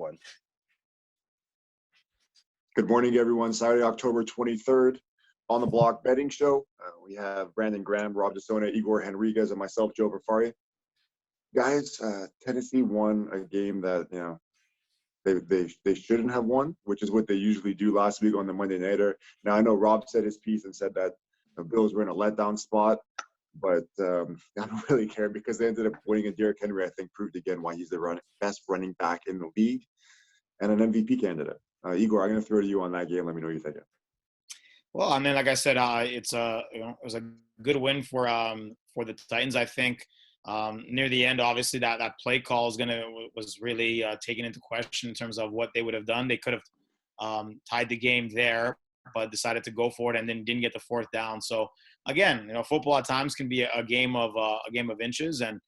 one. Good morning, everyone. Saturday, October 23rd, on the Block Betting Show. We have Brandon Graham, Rob DeSona, Igor Henriquez, and myself, Joe Verfaria. Guys, Tennessee won a game that they shouldn't have won, which is what they usually do last week on the Monday Nighter. Now, I know Rob said his piece and said that the Bills were in a letdown spot, but I don't really care because they ended up winning, and Derrick Henry, I think, proved again why he's the best running back in the league and an MVP candidate. Igor, I'm going to throw to you on that game. Let me know what you think. Well, I mean, like I said, it was a good win for the Titans. I think near the end, obviously that play call was really taken into question in terms of what they would have done. They could have tied the game there, but decided to go for it and then didn't get the fourth down. So again, football at times can be a game of inches, and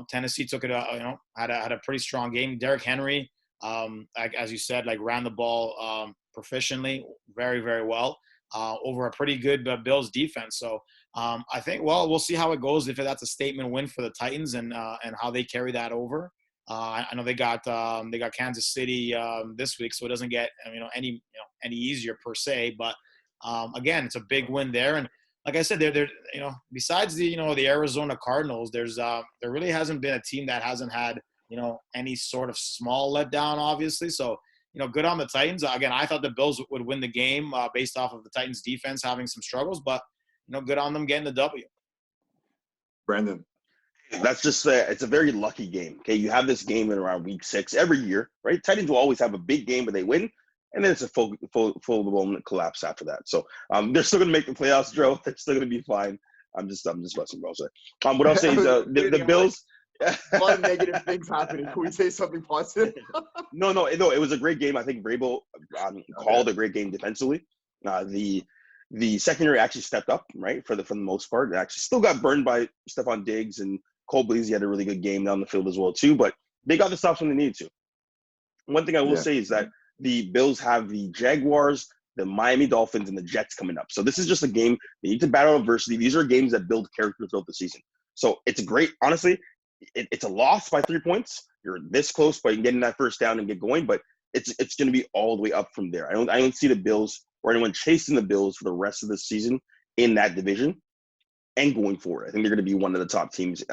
Tennessee took it. Had a pretty strong game. Derrick Henry, as you said, ran the ball proficiently, very, very well. Over a pretty good Bills defense. So I think, we'll see how it goes if that's a statement win for the Titans and how they carry that over. I know they got Kansas City this week, so it doesn't get any easier per se. But again, it's a big win there. And like I said, they're besides the Arizona Cardinals, there really hasn't been a team that hasn't had any sort of small letdown, obviously. So good on the Titans. Again, I thought the Bills would win the game based off of the Titans' defense having some struggles, but good on them getting the W. Brandon, that's just it's a very lucky game. Okay, you have this game in around week 6 every year, right? Titans will always have a big game, but they win, and then it's a full-blown collapse after that. So they're still going to make the playoffs, Joe. They're still going to be fine. I'm just busting balls there. What I'll say is the Bills. A lot of negative things happening. Can we say something positive? No. It was a great game. I think Vrabel called a great game defensively. The secondary actually stepped up, right, for the most part. It actually still got burned by Stephon Diggs, and Cole Beasley had a really good game down the field as well too. But they got the stops when they needed to. One thing I will say is that the Bills have the Jaguars, the Miami Dolphins, and the Jets coming up. So this is just a game they need to battle adversity. These are games that build character throughout the season. So it's great, honestly. It's a loss by 3 points. You're this close by getting that first down and get going, but it's going to be all the way up from there. I don't see the Bills or anyone chasing the Bills for the rest of the season in that division and going forward. I think they're going to be one of the top teams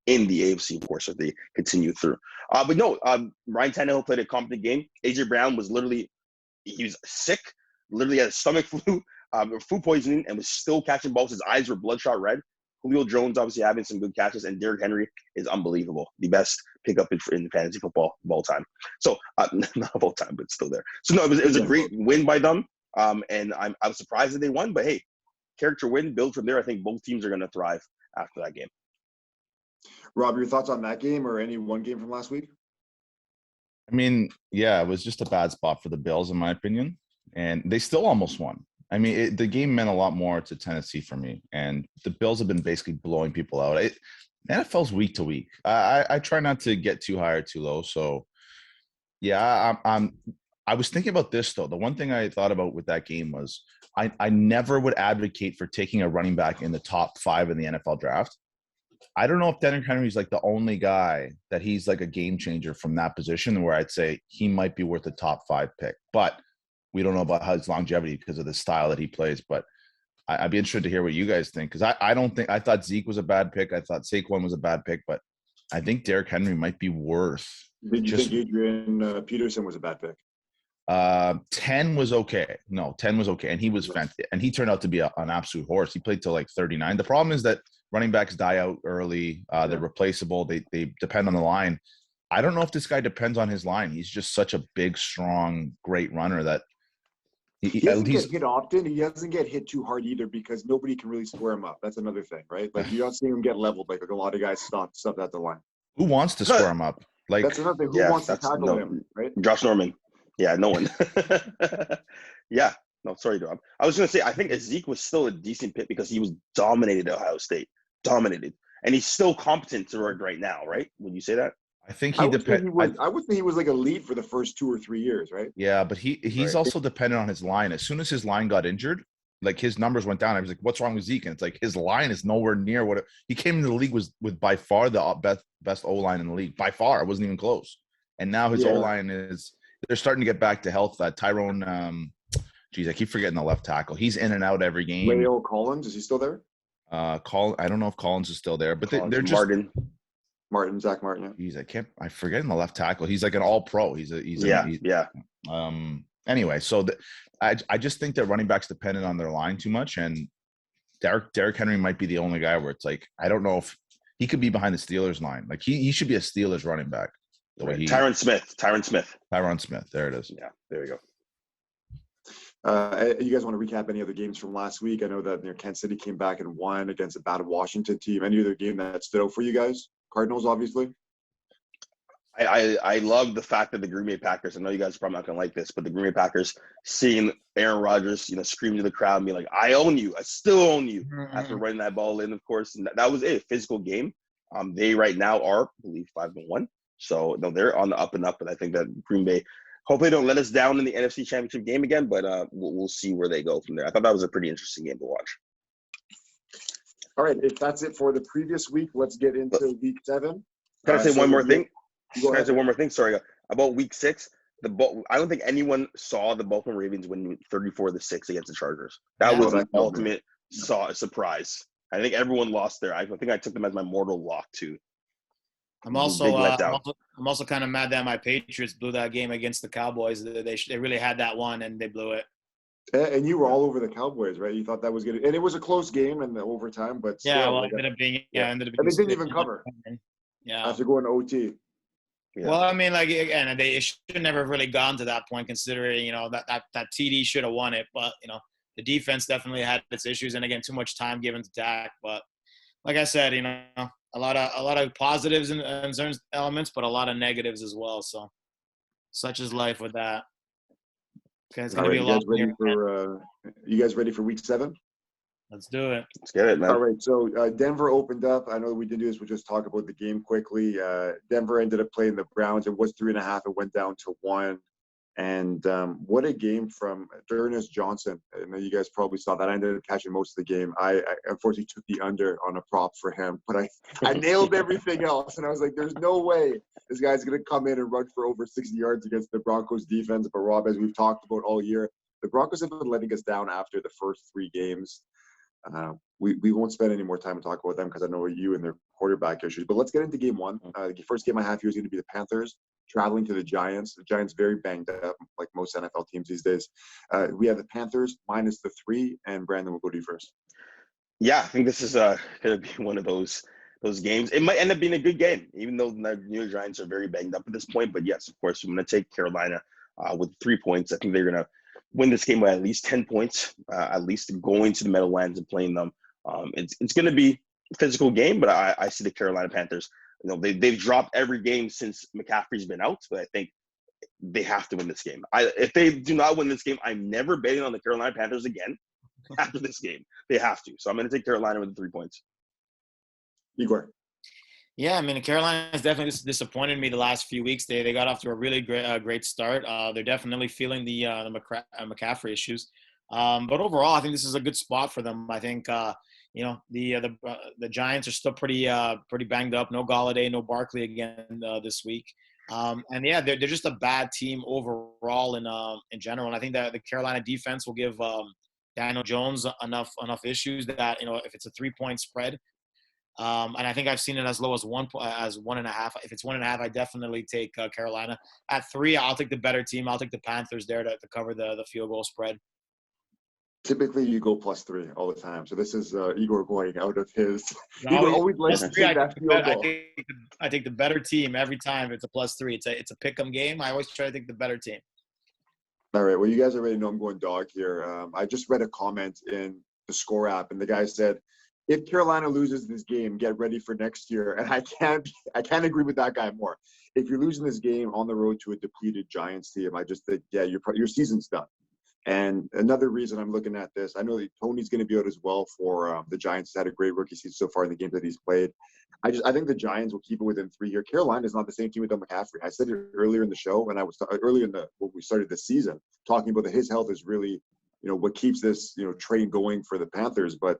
in the AFC, of course, if they continue through. But no, Ryan Tannehill played a competent game. AJ Brown was he was sick, literally had a stomach flu, food poisoning, and was still catching balls. His eyes were bloodshot red. Julio Jones obviously having some good catches, and Derrick Henry is unbelievable. The best pickup in fantasy football of all time. So not of all time, but still there. So no, it was a great win by them, and I was surprised that they won. But hey, character win, build from there. I think both teams are going to thrive after that game. Rob, your thoughts on that game or any one game from last week? I mean, yeah, it was just a bad spot for the Bills, in my opinion, and they still almost won. I mean, the game meant a lot more to Tennessee for me, and the Bills have been basically blowing people out. NFL's week to week. I try not to get too high or too low. So, yeah, I was thinking about this, though. The one thing I thought about with that game was I never would advocate for taking a running back in the top 5 in the NFL draft. I don't know if Derrick Henry's the only guy that he's a game changer from that position where I'd say he might be worth a top 5 pick. But we don't know about his longevity because of the style that he plays, but I'd be interested to hear what you guys think. Because I thought Zeke was a bad pick. I thought Saquon was a bad pick, but I think Derrick Henry might be worth. Did you think Adrian Peterson was a bad pick? 10 was okay. No, 10 was okay. And he was fantastic. And he turned out to be an absolute horse. He played till 39. The problem is that running backs die out early. They're replaceable. They depend on the line. I don't know if this guy depends on his line. He's just such a big, strong, great runner that he doesn't get hit often. He doesn't get hit too hard either because nobody can really square him up. That's another thing, right? You don't see him get leveled like a lot of guys stuff at the line. Who wants to square him up? That's another thing. Who wants to tackle him, right? Josh Norman. Yeah, no one. Yeah. No, sorry, Rob. I was going to say, I think Zeke was still a decent pick because he was dominated at Ohio State. Dominated. And he's still competent to work right now, right? Would you say that? I think he depends. I would think he was a lead for the first 2 or 3 years, right? Yeah, but he's also dependent on his line. As soon as his line got injured, his numbers went down. I was like, "What's wrong with Zeke?" And it's his line is nowhere near what he came into the league with by far the best O line in the league. By far, it wasn't even close. And now his O line is they're starting to get back to health. Tyrone, geez, I keep forgetting the left tackle. He's in and out every game. Leo Collins, is he still there? I don't know if Collins is still there, but they're just Zach Martin. Yeah. Geez, I'm forgetting the left tackle. He's like an all pro. Anyway, so I just think that running backs dependent on their line too much, and Derrick Henry might be the only guy where it's like, I don't know if he could be behind the Steelers line. Like he should be a Steelers running back. The way Tyron Smith. There it is. Yeah, there we go. You guys want to recap any other games from last week? I know that Kansas City came back and won against a bad Washington team. Any other game that stood out for you guys? Cardinals, obviously. I love the fact that the Green Bay Packers, I know you guys are probably not going to like this, but the Green Bay Packers seeing Aaron Rodgers, scream to the crowd and be like, I own you. I still own you, after running that ball in, of course. And that was a physical game. They right now are, I believe, 5-1. So no, they're on the up and up. And I think that Green Bay hopefully don't let us down in the NFC Championship game again, but we'll see where they go from there. I thought that was a pretty interesting game to watch. All right, if that's it for the previous week, let's get into week 7. Can I say one more thing? Go ahead. Sorry, about week 6. I don't think anyone saw the Baltimore Ravens win 34-6 against the Chargers. That was an ultimate surprise. I think everyone lost there. I think I took them as my mortal lock too. I'm also kind of mad that my Patriots blew that game against the Cowboys. They really had that one and they blew it. And you were all over the Cowboys, right? You thought that was good, and it was a close game in the overtime, but still, it ended up being and they didn't even cover. Yeah, after going to OT. Yeah. Well, I mean, again, they should never really gone to that point, considering that TD should have won it, but the defense definitely had its issues, and again, too much time given to Dak. But like I said, a lot of positives and certain elements, but a lot of negatives as well. So, such is life with that. Okay, it's gonna be a lot. You guys ready for week 7? Let's do it. Let's get it, man. All right, so Denver opened up. I know we didn't do this. We'll just talk about the game quickly. Denver ended up playing the Browns. It was 3.5. It went down to 1. And what a game from D'Ernest Johnson. I know you guys probably saw that. I ended up catching most of the game. I unfortunately took the under on a prop for him, but I nailed everything else. And I was like, there's no way this guy's going to come in and run for over 60 yards against the Broncos defense. But Rob, as we've talked about all year, the Broncos have been letting us down after the first 3 games. We won't spend any more time to talk about them because I know you and their quarterback issues. But let's get into game 1. The first game I have here is going to be the Panthers traveling to the Giants. The Giants very banged up, like most NFL teams these days. We have the Panthers minus the 3, and Brandon will go to you first. Yeah, I think this is going to be one of those games. It might end up being a good game, even though the New York Giants are very banged up at this point. But yes, of course, I'm going to take Carolina with 3 points. I think they're going to win this game by at least 10 points, at least going to the Meadowlands and playing them. It's going to be a physical game, but I see the Carolina Panthers. They've dropped every game since McCaffrey's been out, but I think they have to win this game. If they do not win this game, I'm never betting on the Carolina Panthers again after this game. They have to. So I'm going to take Carolina with the 3 points. Igor. Yeah, I mean, Carolina has definitely disappointed me the last few weeks. They got off to a really great start. They're definitely feeling the McCaffrey issues. But overall, I think this is a good spot for them. I think the Giants are still pretty banged up. No Golladay, no Barkley again this week. And yeah, they're just a bad team overall in general. And I think that the Carolina defense will give Daniel Jones enough issues that if it's a 3-point spread. And I think I've seen it as low as 1.5. If it's 1.5, I definitely take Carolina. At 3, I'll take the better team. I'll take the Panthers there to cover the field goal spread. Typically, you go +3 all the time. So this is Igor going out of his. Igor always likes to take that field goal. I take the better team every time. It's a +3. It's a pick 'em game. I always try to take the better team. All right. Well, you guys already know I'm going dog here. I just read a comment in the Score app, and the guy said, if Carolina loses this game, get ready for next year. And I can't agree with that guy more. If you're losing this game on the road to a depleted Giants team, I just think, yeah, your season's done. And another reason I'm looking at this, I know that Tony's going to be out as well for the Giants. He's had a great rookie season so far in the games that he's played. I think the Giants will keep it within 3 here. Carolina is not the same team without McCaffrey. I said it earlier in the show, and I was earlier when we started the season talking about that his health is really, what keeps this train going for the Panthers. But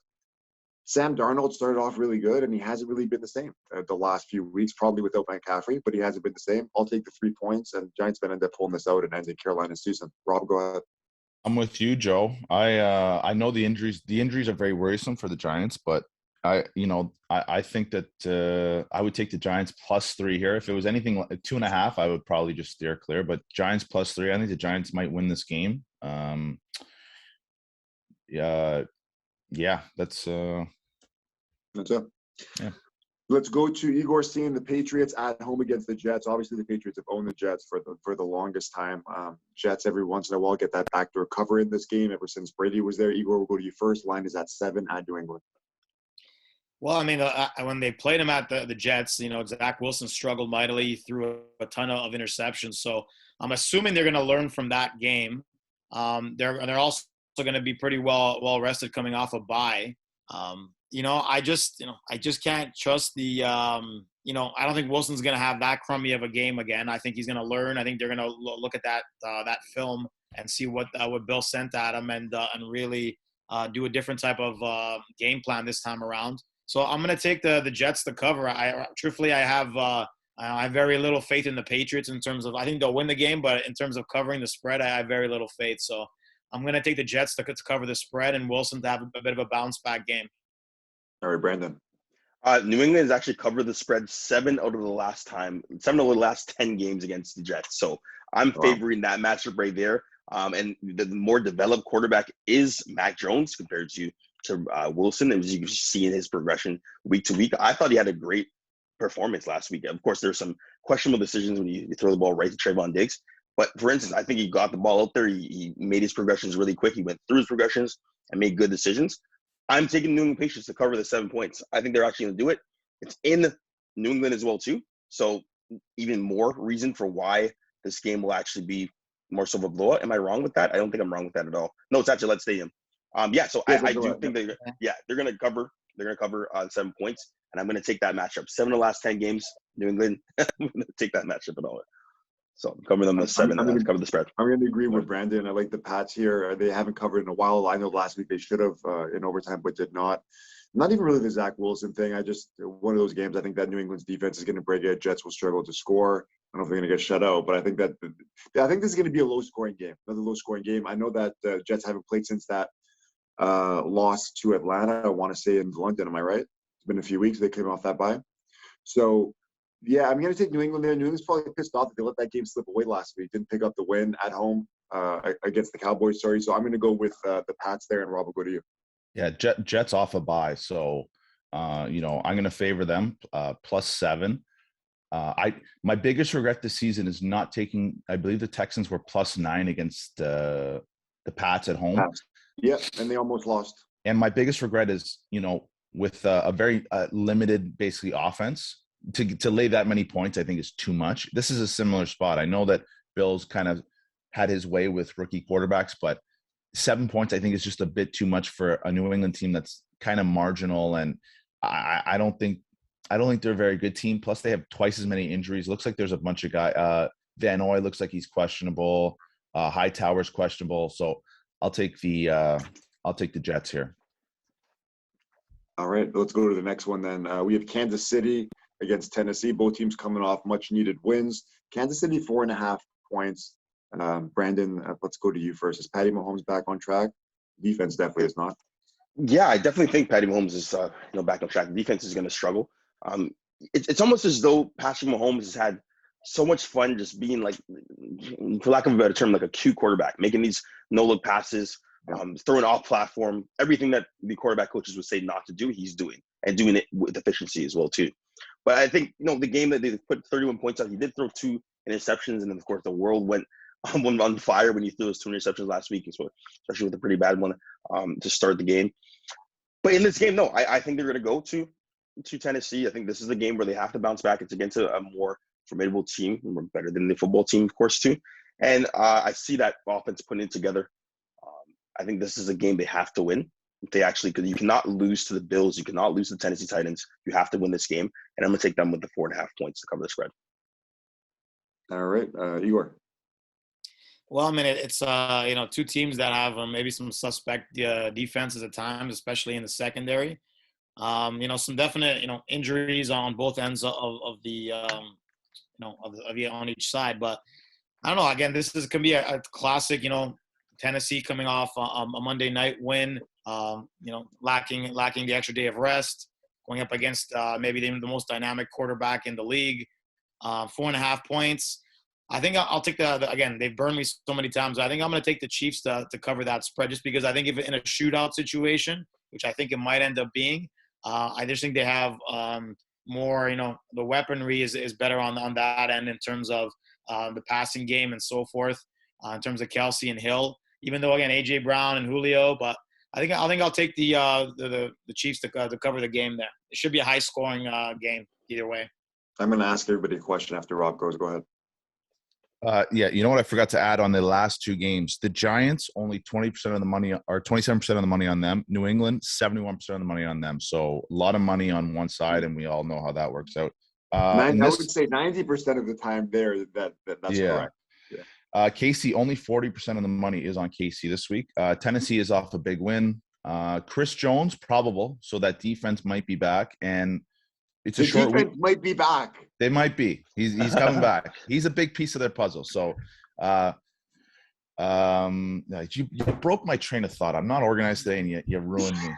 Sam Darnold started off really good, and he hasn't really been the same the last few weeks, probably without McCaffrey, but he hasn't been the same. I'll take the 3 points, and Giants may end up pulling this out and ending Carolina's season. Rob, go ahead. I'm with you, Joe. I know the injuries. The injuries are very worrisome for the Giants, but I think that I would take the Giants +3 here. If it was anything like 2.5, I would probably just steer clear. But Giants +3, I think the Giants might win this game. Yeah, that's it. Yeah. Let's go to Igor seeing the Patriots at home against the Jets. Obviously, the Patriots have owned the Jets for the longest time. Jets every once in a while get that backdoor cover in this game ever since Brady was there. Igor, we'll go to you first. Line is at 7 at New England. Well, I mean, when they played him at the Jets, Zach Wilson struggled mightily. He threw a ton of interceptions. So I'm assuming they're going to learn from that game. They're also going to be pretty well rested coming off a bye. I just can't trust the. I don't think Wilson's going to have that crummy of a game again. I think he's going to learn. I think they're going to look at that film and see what Bill sent at him and really do a different type of game plan this time around. So I'm going to take the Jets to cover. Truthfully, I have very little faith in the Patriots in terms of, I think they'll win the game, but in terms of covering the spread, I have very little faith. So I'm going to take the Jets to cover the spread and Wilson to have a bit of a bounce back game. All right, Brandon. New England has actually covered the spread 7 out of the last 10 games against the Jets. So I'm favoring that matchup right there. And the more developed quarterback is Mac Jones compared to Wilson, as you can see in his progression week to week. I thought he had a great performance last week. Of course, there's some questionable decisions when you throw the ball right to Trayvon Diggs. But for instance, I think he got the ball out there. He made his progressions really quick. He went through his progressions and made good decisions. I'm taking New England Patriots to cover the 7 points. I think they're actually going to do it. It's in New England as well, too. So even more reason for why this game will actually be more so of a blowout. Am I wrong with that? I don't think I'm wrong with that at all. No, it's actually Let's Stadium. I do think they're going to cover. They're going to cover 7 points, and I'm going to take that matchup. 7 of the last 10 games, New England. I'm going to take that matchup and all it. So cover them the 7 and cover the spread. I'm going to agree with Brandon. I like the Pats here. They haven't covered in a while. I know last week they should have in overtime, but did not. Not even really the Zach Wilson thing. One of those games, I think that New England's defense is going to break it. Jets will struggle to score. I don't know if they're going to get shut out, but I think this is going to be a low-scoring game, another low-scoring game. I know that the Jets haven't played since that loss to Atlanta, I want to say in London. Am I right? It's been a few weeks. They came off that bye. So, yeah, I'm going to take New England there. New England's probably pissed off that they let that game slip away last week. Didn't pick up the win at home against the Cowboys. Sorry. So I'm going to go with the Pats there, and Rob will go to you. Yeah, Jets off a bye. So, I'm going to favor them +7. My biggest regret this season is not taking. I believe the Texans were +9 against the Pats at home. Yeah, and they almost lost. And my biggest regret is, with a very limited, basically, offense, to lay that many points, I think is too much. This is a similar spot. I know that Bill's kind of had his way with rookie quarterbacks, but 7 points, I think, is just a bit too much for a New England team that's kind of marginal. And I don't think they're a very good team. Plus, they have twice as many injuries. Looks like there's a bunch of guys. Van Noy looks like he's questionable. Hightower's questionable. So I'll take the Jets here. All right, let's go to the next one then. We have Kansas City against Tennessee. Both teams coming off much-needed wins. Kansas City 4.5 points. Brandon, let's go to you first. Is Patty Mahomes back on track? Defense definitely is not. Yeah, I definitely think Patty Mahomes is back on track. The defense is going to struggle. It's almost as though Patrick Mahomes has had so much fun just being like, for lack of a better term, like a cute quarterback, making these no-look passes, throwing off platform, everything that the quarterback coaches would say not to do, he's doing, and doing it with efficiency as well too. But I think the game that they put 31 points out, he did throw 2 interceptions, and then of course the world went on fire when he threw those 2 interceptions last week, especially with a pretty bad one to start the game. But in this game, no, I think they're going to go to Tennessee. I think this is a game where they have to bounce back. It's against a more formidable team, more better than the football team, of course, too. And I see that offense putting it together. I think this is a game they have to win. Because you cannot lose to the Bills. You cannot lose to the Tennessee Titans. You have to win this game. And I'm going to take them with the 4.5 points to cover the spread. All right, Igor. Well, I mean, it's 2 teams that have maybe some suspect defenses at times, especially in the secondary. Some definite, injuries on both ends of the, on each side. But I don't know. Again, can be a classic, Tennessee coming off a Monday night win, lacking the extra day of rest, going up against maybe the most dynamic quarterback in the league, 4.5 points. I think I'll take again, they've burned me so many times. I think I'm going to take the Chiefs to cover that spread just because I think if in a shootout situation, which I think it might end up being, I just think they have more, the weaponry is better on that end in terms of the passing game and so forth, in terms of Kelsey and Hill, even though, again, A.J. Brown and Julio. But I think I'll take the Chiefs to cover the game there. It should be a high-scoring game either way. I'm going to ask everybody a question after Rob goes. Go ahead. Yeah, you know what I forgot to add on the last two games? The Giants, only 20% of the money or 27% of the money on them. New England, 71% of the money on them. So a lot of money on one side, and we all know how that works out. I would say 90% of the time that's correct. Yeah. KC, only 40% of the money is on KC this week. Tennessee is off a big win. Chris Jones, probable. So that defense might be back. And it's a short week. Might be back. They might be. He's coming back. He's a big piece of their puzzle. So, you broke my train of thought. I'm not organized today, and you ruined me.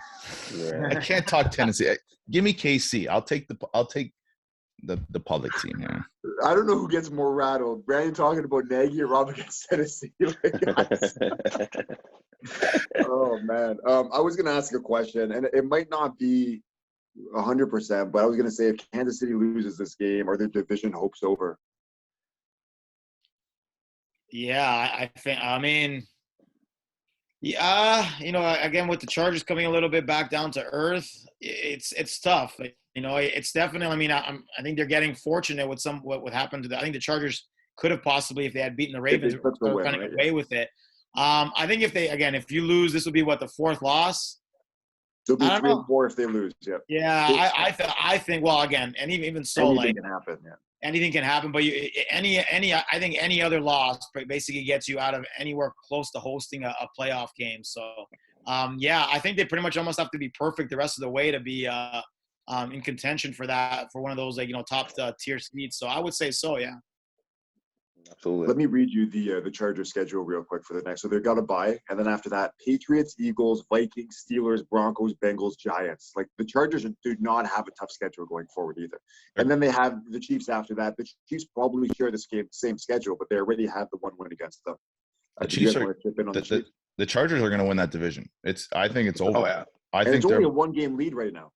Yeah. I can't talk Tennessee. Give me KC. I'll take the public team here. I don't know who gets more rattled. Brandon talking about Nagy or Rob against Tennessee. Oh man. I was gonna ask a question, and it might not be 100%, but I was going to say if Kansas City loses this game, are their division hopes over? Yeah, I think. I mean, yeah, again with the Chargers coming a little bit back down to earth, it's tough. It's definitely. I mean, I think they're getting fortunate with what happened to I think the Chargers could have possibly, if they had beaten the Ravens, away with it. I think if you lose, this would be the fourth loss. They'll be 3 and 4 if they lose. Yeah. Yeah, I think. Well, again, and even so, anything can happen. Yeah. Anything can happen, but I think any other loss basically gets you out of anywhere close to hosting a playoff game. So, I think they pretty much almost have to be perfect the rest of the way to be in contention for one of those top tier seeds. So I would say so. Yeah. Absolutely. Let me read you the Chargers schedule real quick for the next. So they've got a bye, and then after that, Patriots, Eagles, Vikings, Steelers, Broncos, Bengals, Giants. Like the Chargers do not have a tough schedule going forward either. And then they have the Chiefs after that. The Chiefs probably share the same schedule, but they already have the one win against them. The Chargers are going to win that division. I think it's over. Oh yeah. I think it's only a 1-game lead right now.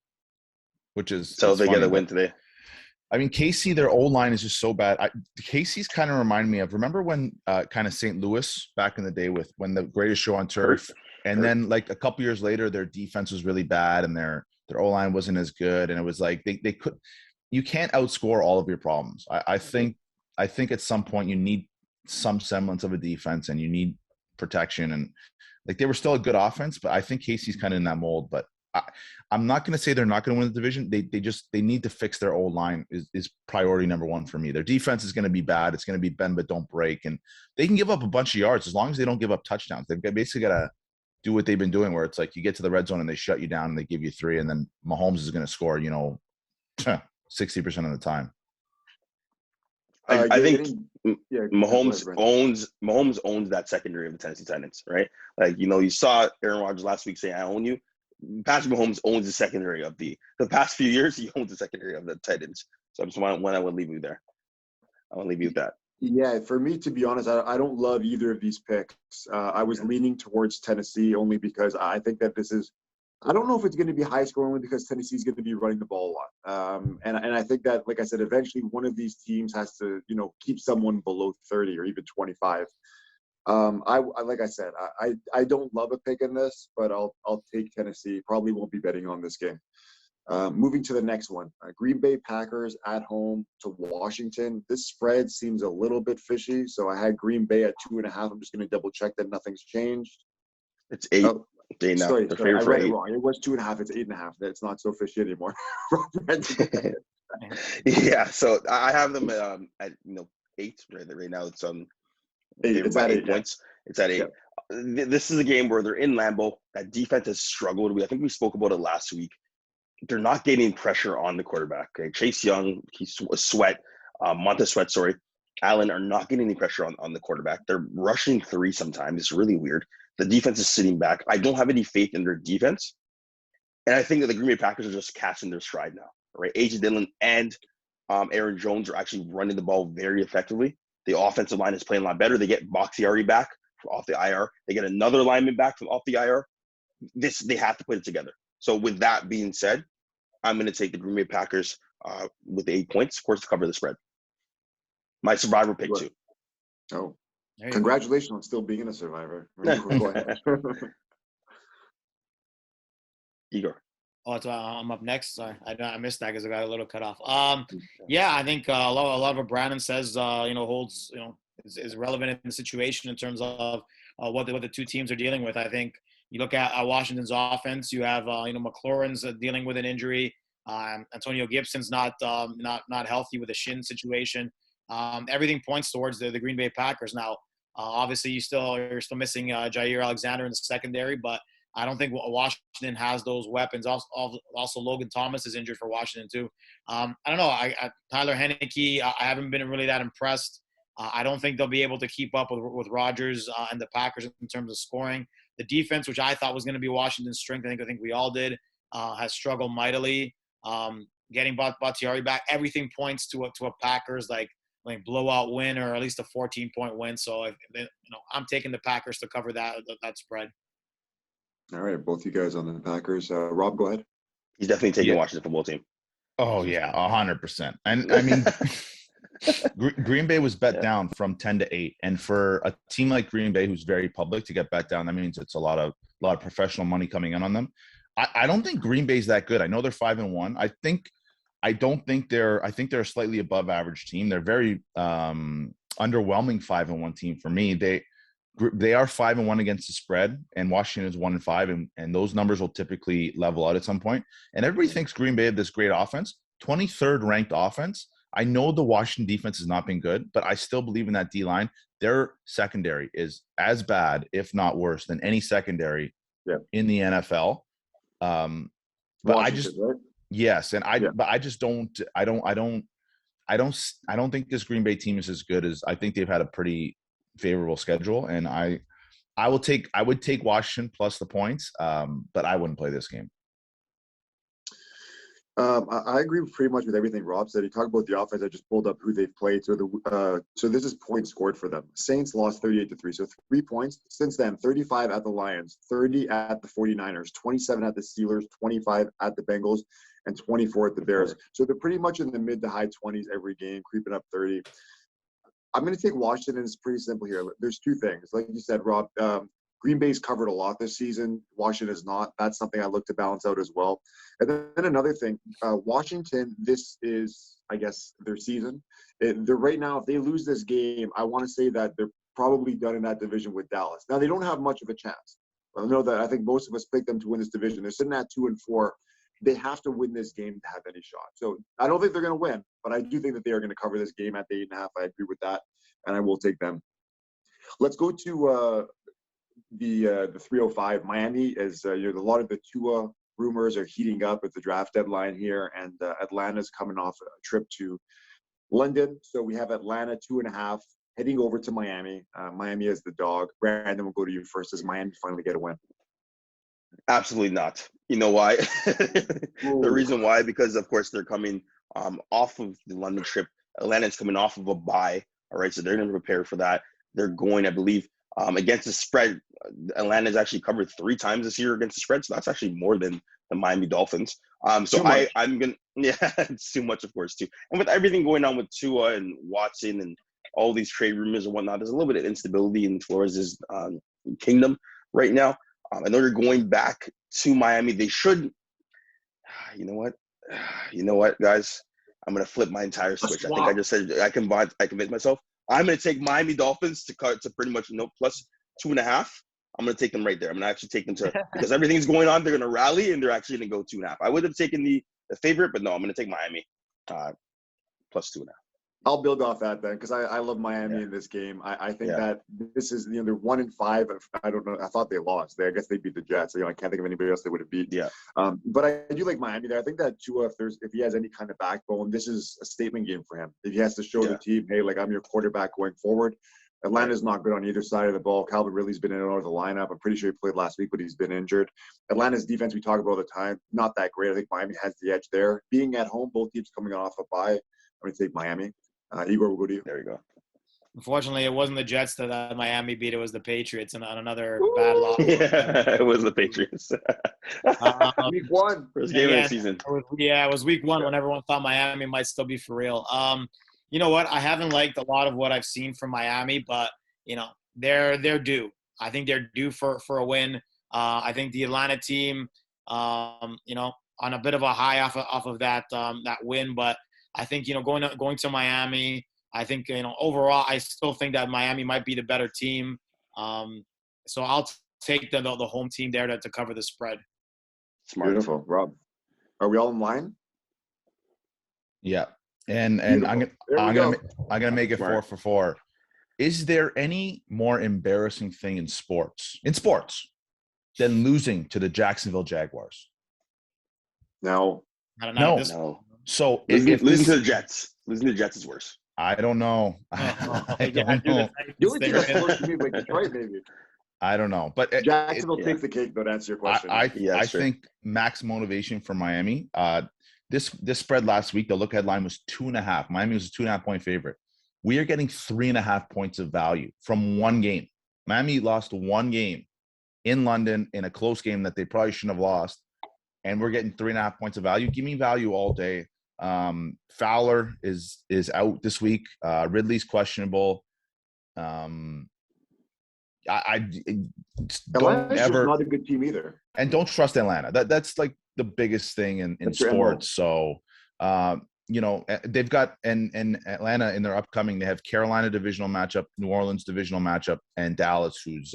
Which is so they get a win today. I mean, KC, their O-line is just so bad. KC's kind of remind me of, remember when kind of St. Louis back in the day when the greatest show on turf, and then like a couple years later, their defense was really bad and their O-line wasn't as good. And it was like, you can't outscore all of your problems. I think at some point you need some semblance of a defense and you need protection. And like, they were still a good offense, but I think KC's kind of in that mold, but I'm not going to say they're not going to win the division. They need to fix their old line is priority number one for me. Their defense is going to be bad. It's going to be bend but don't break, and they can give up a bunch of yards as long as they don't give up touchdowns. They've basically got to do what they've been doing, where it's like you get to the red zone and they shut you down and they give you 3, and then Mahomes is going to score 60% of the time. I think Mahomes owns that secondary of the Tennessee Titans, right? Like, you saw Aaron Rodgers last week say, "I own you." Patrick Mahomes owns the secondary of the past few years. He owns the secondary of the Titans. So I just want I would leave you there. I want to leave you with that. Yeah, for me, to be honest, I don't love either of these picks. I was leaning towards Tennessee only because I think that this is. I don't know if it's going to be high scoring only because Tennessee's going to be running the ball a lot. And I think that, like I said, eventually one of these teams has to, keep someone below 30 or even 25. Like I said, I don't love a pick in this, but I'll take Tennessee. Probably won't be betting on this game. Moving to the next one, Green Bay Packers at home to Washington. This spread seems a little bit fishy, so I had Green Bay at 2.5. I'm just going to double check that nothing's changed. It's 8. Sorry, I read it wrong. It was 2.5. It's 8.5. It's not so fishy anymore. Yeah, so I have them at 8 right now. It's at 8 points. It's at 8. Yeah. This is a game where they're in Lambeau. That defense has struggled. I think we spoke about it last week. they're not getting pressure on the quarterback. Okay? Chase Young, Montez Sweat, sorry, Allen are not getting any pressure on the quarterback. They're rushing 3 sometimes. It's really weird. The defense is sitting back. I don't have any faith in their defense. And I think that the Green Bay Packers are just catching their stride now, right? A.J. Dillon and Aaron Jones are actually running the ball very effectively. The offensive line is playing a lot better. They get Bakhtiari back off the IR. They get another lineman back from off the IR. They have to put it together. So with that being said, I'm going to take the Green Bay Packers with 8 points, of course, to cover the spread. My survivor pick too. Oh, congratulations on still being a survivor. Go ahead. Igor. Oh, I'm up next. Sorry, I missed that because I got a little cut off. Yeah, I think a lot of what Brandon says, holds, is relevant in the situation in terms of what the 2 teams are dealing with. I think you look at Washington's offense. You have McLaurin's dealing with an injury. Antonio Gibson's not healthy with a shin situation. Everything points towards the Green Bay Packers. Now, obviously, you're still missing Jair Alexander in the secondary, but I don't think Washington has those weapons. Also, Logan Thomas is injured for Washington too. I don't know. Tyler Heineke, I haven't been really that impressed. I don't think they'll be able to keep up with Rodgers and the Packers in terms of scoring. The defense, which I thought was going to be Washington's strength, I think we all did, has struggled mightily. Getting Bakhtiari back, everything points to a Packers like blowout win or at least a 14-point win. So I'm taking the Packers to cover that spread. All right, both you guys on the Packers. Rob, go ahead. He's definitely taking Washington football team. Oh yeah, 100%. And I mean, Green Bay was bet down from 10-8, and for a team like Green Bay, who's very public, to get bet down, that means it's a lot of professional money coming in on them. I don't think Green Bay's that good. I know they're 5-1. I think they're a slightly above average team. They're very underwhelming 5-1 team for me. They are 5-1 against the spread, and Washington is 1-5, and those numbers will typically level out at some point. And everybody thinks Green Bay have this great offense, 23rd ranked offense. I know the Washington defense has not been good, but I still believe in that D-line. Their secondary is as bad, if not worse, than any secondary in the NFL. But I just yes, and but I just don't think this Green Bay team is as good as I think they've had a pretty favorable schedule, and I would take Washington plus the points, but I wouldn't play this game. I agree pretty much with everything Rob said. He talked about the offense. I just pulled up who they've played. So this is points scored for them. Saints lost 38-3, so 3 points. Since then, 35 at the Lions, 30 at the 49ers, 27 at the Steelers, 25 at the Bengals, and 24 at the Bears. So they're pretty much in the mid to high 20s every game, creeping up 30. I'm going to take Washington. It's pretty simple here. There's 2 things. Like you said, Rob, Green Bay's covered a lot this season. Washington is not. That's something I look to balance out as well. And then another thing, Washington, this is, I guess, their season. They're right now, if they lose this game, I want to say that they're probably done in that division with Dallas. Now, they don't have much of a chance. I know that I think most of us picked them to win this division. They're sitting at 2-4. They have to win this game to have any shot. So I don't think they're going to win, but I do think that they are going to cover this game at the 8.5. I agree with that, and I will take them. Let's go to the 305. Miami is a lot of the Tua rumors are heating up at the draft deadline here, and Atlanta's coming off a trip to London. So we have Atlanta 2.5 heading over to Miami. Miami is the dog. Brandon, we'll go to you first. Does Miami finally get a win? Absolutely not. You know why? The reason why, because of course they're coming off of the London trip. Atlanta's coming off of a bye. All right, so they're going to prepare for that. They're going, I believe, against the spread. Atlanta's actually covered 3 times this year against the spread, so that's actually more than the Miami Dolphins. So I'm gonna, it's too much, of course, too. And with everything going on with Tua and Watson and all these trade rumors and whatnot, there's a little bit of instability in Flores' kingdom right now. I know they're going back to Miami. They should. You know what, guys? I'm gonna flip my entire switch. I think I just said I convinced myself. I'm gonna take Miami Dolphins to cut to pretty much plus 2.5. I'm gonna take them right there. I'm gonna actually take them to because everything's going on. They're gonna rally and they're actually gonna go 2.5. I would have taken the favorite, but no, I'm gonna take Miami plus 2.5. I'll build off that then, because I love Miami Yeah. in this game. I think Yeah. that this is, they're 1-5. I don't know. I thought they lost. I guess they beat the Jets. I can't think of anybody else they would have beat. Yeah. But I do like Miami there. I think that Tua, if he has any kind of backbone, this is a statement game for him. If he has to show the team, hey, like, I'm your quarterback going forward. Atlanta's not good on either side of the ball. Calvin Ridley's been in and out of the lineup. I'm pretty sure he played last week, but he's been injured. Atlanta's defense, we talk about all the time, not that great. I think Miami has the edge there. Being at home, both teams coming off a bye, I'm going to take Miami. Igor, we'll go to you. There you go. Unfortunately, it wasn't the Jets that Miami beat. It was the Patriots on another bad loss. Yeah, it was the Patriots. Week 1. First game of the season. It was week 1 when everyone thought Miami might still be for real. You know what? I haven't liked a lot of what I've seen from Miami, but they're due. I think they're due for a win. I think the Atlanta team, on a bit of a high off of that win, but I think going to Miami, I think overall I still think that Miami might be the better team. So I'll take the home team there to cover the spread. Smart. Beautiful, Rob. Are we all in line? Yeah, and I'm gonna make it 4 for 4. Is there any more embarrassing thing in sports than losing to the Jacksonville Jaguars? No. No. So losing to the Jets. Losing to the Jets is worse. I don't know. I don't know. The only thing that's close to me is like Detroit, maybe. I don't know, but Jacksonville takes the cake, though, to answer your question. I think max motivation for Miami. This spread last week, the look ahead line was 2.5. Miami was a 2.5 point favorite. We are getting 3.5 points of value from one game. Miami lost one game in London in a close game that they probably shouldn't have lost, and we're getting 3.5 points of value. Give me value all day. Fowler is out this week. Ridley's questionable. I don't ever not a good team either, and don't trust Atlanta. That's like the biggest thing in sports. So they've got and Atlanta in their upcoming. They have Carolina divisional matchup, New Orleans divisional matchup, and Dallas, who's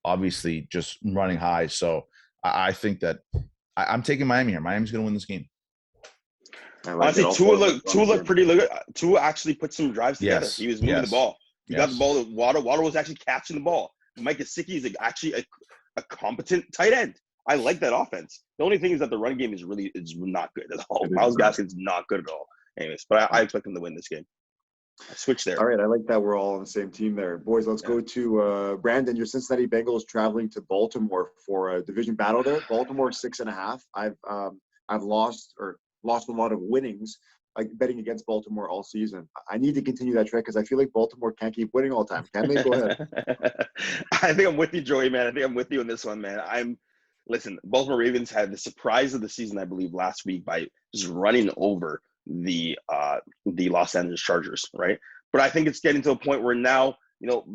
obviously just running high. So I think that I'm taking Miami here. Miami's going to win this game. Honestly, Tua looked pretty good. Tua actually put some drives together. Yes. He was moving the ball. He got the ball to Waddle. Waddle was actually catching the ball. Mike Gesicki is actually a competent tight end. I like that offense. The only thing is that the run game is not good at all. Myles Gaskin's not good at all. Anyways, but I expect him to win this game. I switched there. All right, I like that we're all on the same team there. Boys, let's go to Brandon. Your Cincinnati Bengals traveling to Baltimore for a division battle there. Baltimore 6.5. I've lost a lot of winnings betting against Baltimore all season. I need to continue that trend because I feel like Baltimore can't keep winning all the time. Can they? Go ahead. I think I'm with you, Joey, man. I think I'm with you on this one, man. Listen, Baltimore Ravens had the surprise of the season, I believe, last week by just running over the Los Angeles Chargers, right? But I think it's getting to a point where now,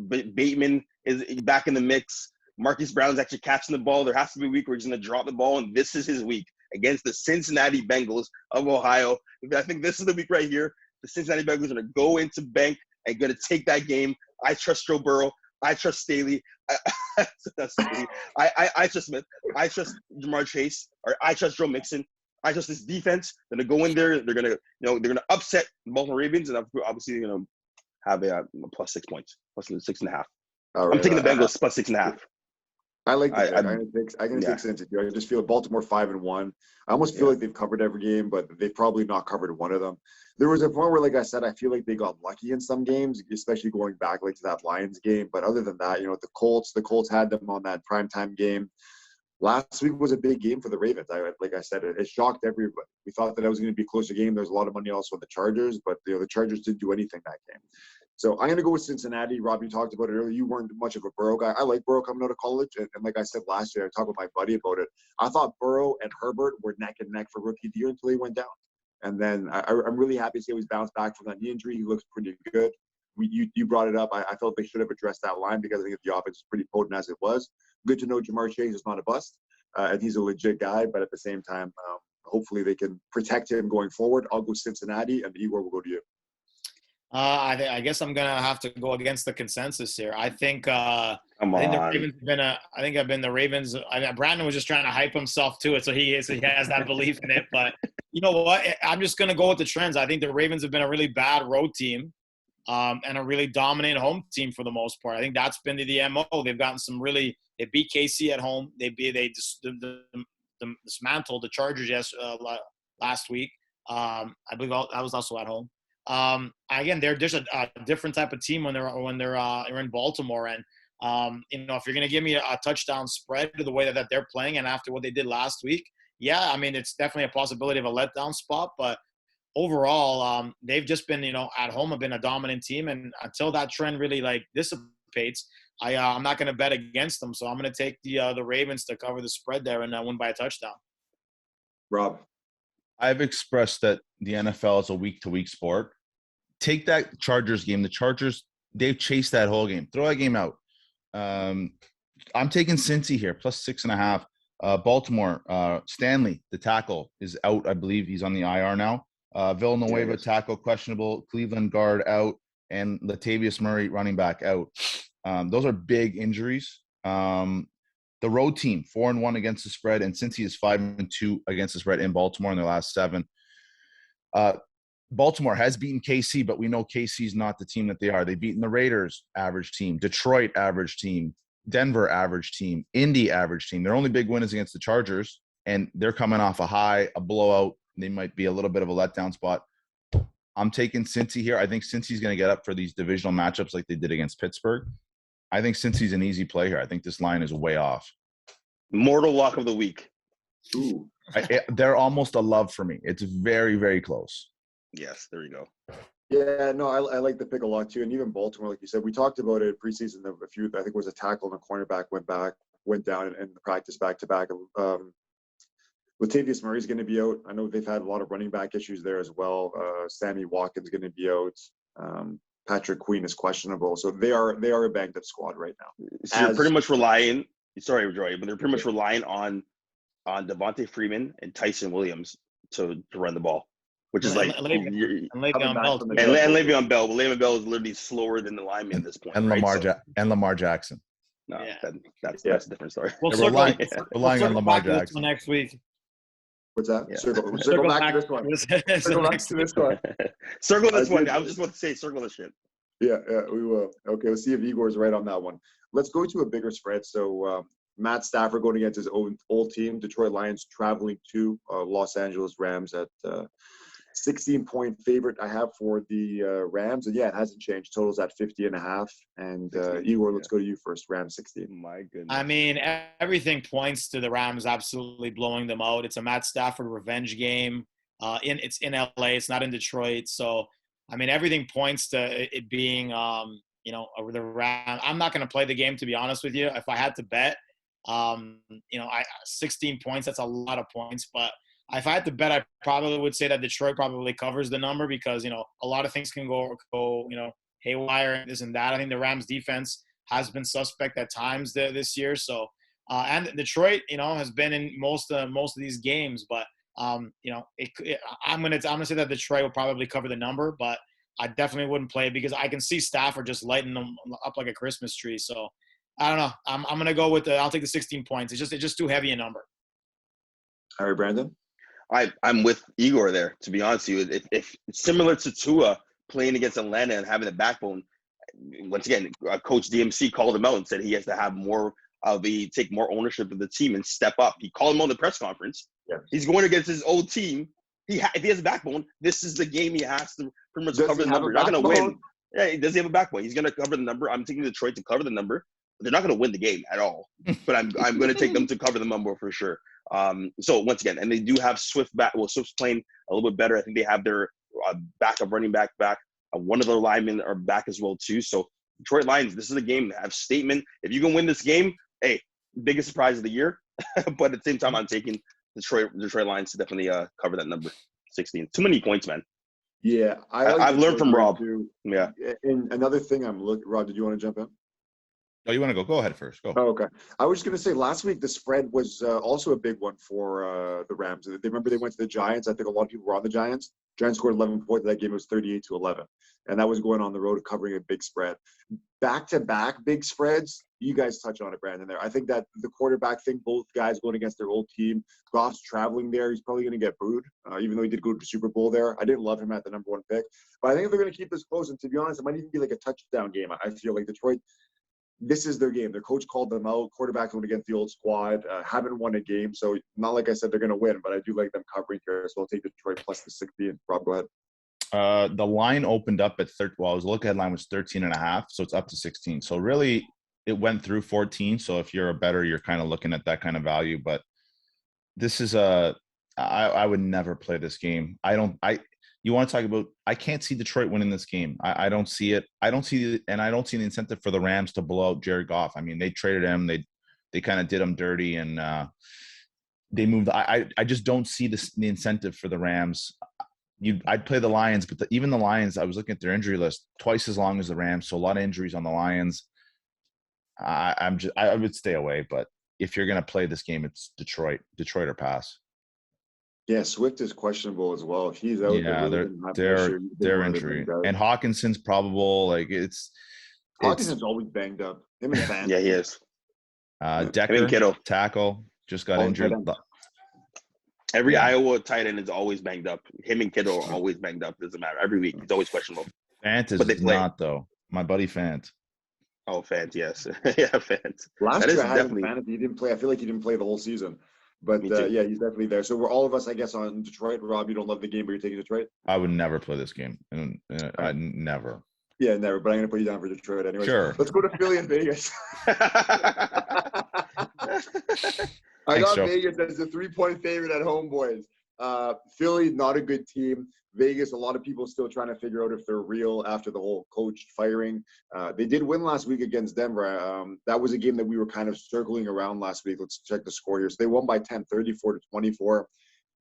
Bateman is back in the mix. Marquise Brown's actually catching the ball. There has to be a week where he's going to drop the ball, and this is his week against the Cincinnati Bengals of Ohio. I think this is the week right here. The Cincinnati Bengals are going to go into bank and going to take that game. I trust Joe Burrow. I trust Staley. I trust Smith. I trust Jamar Chase. Or I trust Joe Mixon. I trust this defense. They're going to go in there. They're going to upset the Baltimore Ravens, and obviously they're going to have a plus 6 points, plus 6.5. Right, I'm taking the Bengals plus 6.5. I like the I'm going to take Cincinnati. I just feel Baltimore 5-1. I almost feel like they've covered every game, but they've probably not covered one of them. There was a point where, like I said, I feel like they got lucky in some games, especially going back to that Lions game. But other than that, the Colts had them on that primetime game. Last week was a big game for the Ravens. Like I said, it shocked everybody. We thought that it was going to be a closer game. There's a lot of money also on the Chargers, but the Chargers didn't do anything that game. So I'm going to go with Cincinnati. Rob, you talked about it earlier. You weren't much of a Burrow guy. I like Burrow coming out of college. And like I said last year, I talked with my buddy about it. I thought Burrow and Herbert were neck and neck for rookie of the year until he went down. And then I'm really happy to see he's bounced back from that knee injury. He looks pretty good. You brought it up. I felt they should have addressed that line because I think the offense is pretty potent as it was. Good to know Jamar Chase is not a bust. And he's a legit guy. But at the same time, hopefully they can protect him going forward. I'll go Cincinnati, and Igor will go to you. I guess I'm gonna have to go against the consensus here. I think the Ravens have been the Ravens. Brandon was just trying to hype himself to it, so he has that belief in it. But You know what? I'm just going to go with the trends. I think the Ravens have been a really bad road team and a really dominant home team for the most part. I think that's been the MO. They've gotten some really – they beat KC at home. They dismantled the Chargers last week. I believe that was also at home. Again, they're just a different type of team when they're in Baltimore. And, if you're going to give me a touchdown spread to the way that they're playing and after what they did last week, yeah, I mean, it's definitely a possibility of a letdown spot. But overall, they've just been, at home have been a dominant team. And until that trend really dissipates, I'm not going to bet against them. So I'm going to take the Ravens to cover the spread there and win by a touchdown. Rob. I've expressed that the NFL is a week-to-week sport. Take that Chargers game. The Chargers, they've chased that whole game. Throw that game out. I'm taking Cincy here, plus 6.5. Baltimore, Stanley, the tackle, is out. I believe he's on the IR now. Villanueva, tackle, questionable. Cleveland guard out. And Latavius Murray, running back, out. Those are big injuries. The road team, 4-1 against the spread, and Cincy is 5-2 against the spread in Baltimore in their last 7. Baltimore has beaten KC, but we know KC is not the team that they are. They've beaten the Raiders, average team, Detroit, average team, Denver, average team, Indy, average team. Their only big win is against the Chargers, and they're coming off a blowout. They might be a little bit of a letdown spot. I'm taking Cincy here. I think Cincy's going to get up for these divisional matchups like they did against Pittsburgh. I think Cincy's an easy play here. I think this line is way off. Mortal lock of the week. Ooh. They're almost a love for me. It's very, very close. Yes, there you go. Yeah, no, I like the pick a lot too. And even Baltimore, like you said, we talked about it preseason. I think it was a tackle and a cornerback went down and practice back to back. Latavius Murray's going to be out. I know they've had a lot of running back issues there as well. Sammy Watkins going to be out. Patrick Queen is questionable. So they are a banged up squad right now. So you're pretty much relying. Sorry, Joy, but they're pretty much relying on Devontae Freeman and Tyson Williams to run the ball, which is And Le'Veon Bell. And Le'Veon Bell. But Le'Veon Bell is literally slower than the lineman at this point. And right? Lamar Jackson. No, Yeah. that's a different story. We'll They're circle relying on Lamar back to this Jackson. one next week. What's that? Yeah. Circle back to this one. Circle back to this one. Circle this one. I was just about to say circle this shit. Yeah, we will. Okay, let's see if Igor's right on that one. Let's go to a bigger spread. So Matt Stafford going against his old team, Detroit Lions, traveling to Los Angeles Rams at 16-point favorite I have for the Rams. And yeah, it hasn't changed. Total's at 50.5. And Igor, let's go to you first. Rams 16. My goodness. I mean, everything points to the Rams absolutely blowing them out. It's a Matt Stafford revenge game. It's in LA. It's not in Detroit. So, I mean, everything points to it being, the Rams. I'm not going to play the game, to be honest with you. If I had to bet, 16 points, that's a lot of points. But if I had to bet, I probably would say that Detroit probably covers the number because, a lot of things can go haywire and this and that. I think the Rams defense has been suspect at times this year. So, and Detroit, has been in most of these games, but I'm gonna say that Detroit will probably cover the number, but I definitely wouldn't play it because I can see Stafford just lighting them up like a Christmas tree. So I don't know. I'm gonna go with I'll take the 16 points. It's just too heavy a number. All right, Brandon. I'm with Igor there. To be honest with you, if similar to Tua playing against Atlanta and having the backbone, once again, Coach DMC called him out and said he has to have more take more ownership of the team and step up. He called him on the press conference. Yeah. He's going against his old team. If he has a backbone, this is the game he has to pretty much cover the number. Not going to win. Yeah, does he have a backbone? He's going to cover the number. I'm taking Detroit to cover the number. They're not going to win the game at all. But I'm going to take them to cover the number for sure. So once again, and they do have Swift back. Well, Swift's playing a little bit better. I think they have their backup running back. One of their linemen are back as well too. So Detroit Lions, this is a game that have statement. If you can win this game, hey, biggest surprise of the year. But at the same time, I'm taking Detroit Lions to definitely cover that number 16. Too many points, man. Yeah, I've learned from Rob. Too. Yeah. And another thing Rob, did you want to jump in? Oh, you want to go? Go ahead first. Go. Oh, okay. I was just going to say last week the spread was also a big one for the Rams. They remember they went to the Giants. I think a lot of people were on the Giants. Giants scored 11 points in that game. It was 38-11. And that was going on the road covering a big spread. Back-to-back big spreads, you guys touch on it, Brandon, there. I think that the quarterback thing, both guys going against their old team, Goff's traveling there. He's probably going to get booed, even though he did go to the Super Bowl there. I didn't love him at the number 1 pick. But I think if they're going to keep this close, and to be honest, it might even be like a touchdown game. I feel like Detroit, this is their game. Their coach called them out. Quarterback going against the old squad. Haven't won a game. So not like I said they're going to win, but I do like them covering here. So I'll take Detroit plus the 16. Rob, go ahead. The line opened up at 13. Well, the look-ahead line was 13.5, so it's up to 16. So really, it went through 14. So if you're a bettor, you're kind of looking at that kind of value. But this is I would never play this game. You want to talk about? I can't see Detroit winning this game. I don't see it. I don't see the incentive for the Rams to blow out Jared Goff. I mean, they traded him. They kind of did him dirty, and they moved. I just don't see the incentive for the Rams. I'd play the Lions, but even the Lions, I was looking at their injury list, twice as long as the Rams, so a lot of injuries on the Lions. I would stay away, but if you're going to play this game, it's Detroit or pass. Yeah, Swift is questionable as well. If he's out, Yeah, their injury, and Hawkinson's probable. Like Hawkinson's always banged up. Him and Van. Yeah, he is. Decker, Kittle. tackle, just got injured. Every Iowa tight end is always banged up. Him and Kittle are always banged up. Doesn't matter. Every week, it's always questionable. Fant is But they play. not, though. My buddy Fant. Oh, Fant, yes. Yeah, Fant. Last year, I had him Fant. He didn't play. I feel like he didn't play the whole season. But, yeah, he's definitely there. So we're all of us, I guess, on Detroit. Rob, you don't love the game, but you're taking Detroit? I would never play this game. I never. Yeah, never. But I'm going to put you down for Detroit anyway. Sure. Let's go to Philly and Vegas. I got Vegas as a 3-point favorite at home, boys. Philly, not a good team. Vegas, a lot of people still trying to figure out if they're real after the whole coach firing. They did win last week against Denver. That was a game that we were kind of circling around last week. Let's check the score here. So they won by 10, 34-24.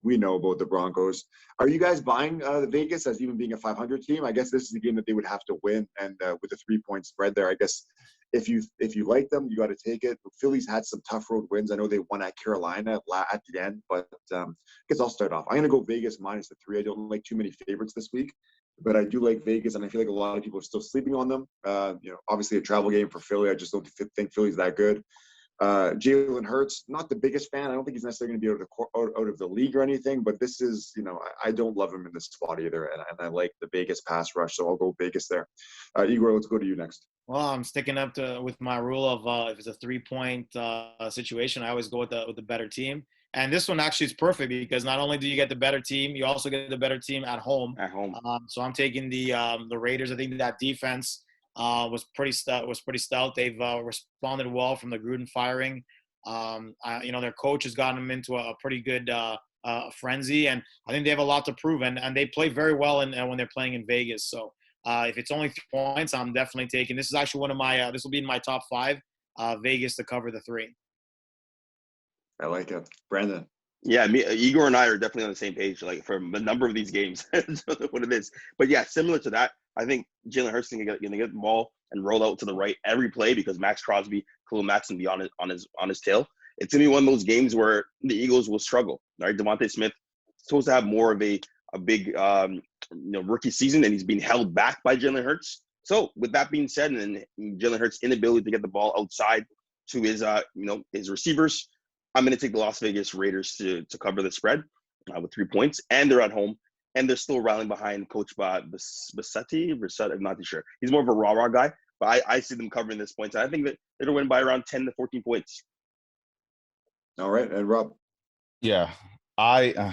We know about the Broncos. Are you guys buying Vegas as even being a 500 team? I guess this is a game that they would have to win. And with a 3-point spread there, I guess if you like them, you got to take it. Philly's had some tough road wins. I know they won at Carolina at the end, but I guess I'll start off. I'm going to go Vegas minus the 3. I don't like too many favorites this week, but I do like Vegas, and I feel like a lot of people are still sleeping on them. Obviously a travel game for Philly. I just don't think Philly's that good. Jalen Hurts, not the biggest fan. I don't think he's necessarily going to be out of the league or anything, but this is, I don't love him in this spot either, and I like the Vegas pass rush, so I'll go Vegas there. Igor, let's go to you next. Well, I'm sticking up with my rule of if it's a 3-point situation, I always go with the better team. And this one actually is perfect because not only do you get the better team, you also get the better team at home. So I'm taking the Raiders. I think that defense was pretty stout. They've responded well from the Gruden firing. Their coach has gotten them into a pretty good frenzy, and I think they have a lot to prove. And they play very well when they're playing in Vegas. So if it's only 3 points, I'm definitely taking. This is actually one of my. This will be in my top 5. Vegas to cover the 3. I like it, Brandon. Yeah, Igor and I are definitely on the same page, like for a number of these games, what it is. But yeah, similar to that, I think Jalen Hurts is going to get the ball and roll out to the right every play because Max Crosby, Khalil Mack will be on his tail. It's going to be one of those games where the Eagles will struggle. Right, Devontae Smith is supposed to have more of a big rookie season, and he's being held back by Jalen Hurts. So with that being said, and Jalen Hurts' inability to get the ball outside to his receivers, I'm going to take the Las Vegas Raiders to cover the spread with 3 points, and they're at home, and they're still rallying behind Coach Bassetti. I'm not too sure. He's more of a rah-rah guy, but I see them covering this points. I think that they're going to win by around 10 to 14 points. All right, and Rob. Yeah, I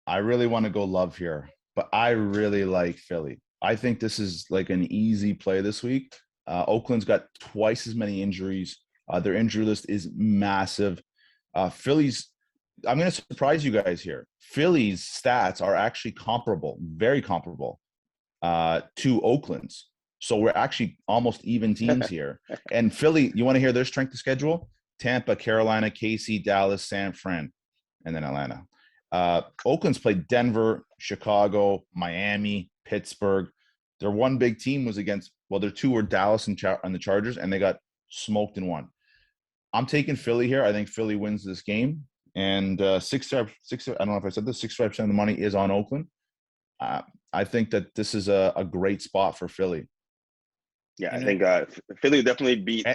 really want to go love here, but I really like Philly. I think this is like an easy play this week. Oakland's got twice as many injuries. Their injury list is massive. Philly's, I'm going to surprise you guys here. Philly's stats are actually comparable, very comparable to Oakland's. So we're actually almost even teams here. And Philly, you want to hear their strength of schedule? Tampa, Carolina, KC, Dallas, San Fran, and then Atlanta. Oakland's played Denver, Chicago, Miami, Pittsburgh. Their one big team was against, their 2 were Dallas and the Chargers, and they got smoked in 1. I'm taking Philly here. I think Philly wins this game. And 65%, I don't know if I said this, 65% of the money is on Oakland. I think that this is a great spot for Philly. Yeah, I And think Philly will definitely beat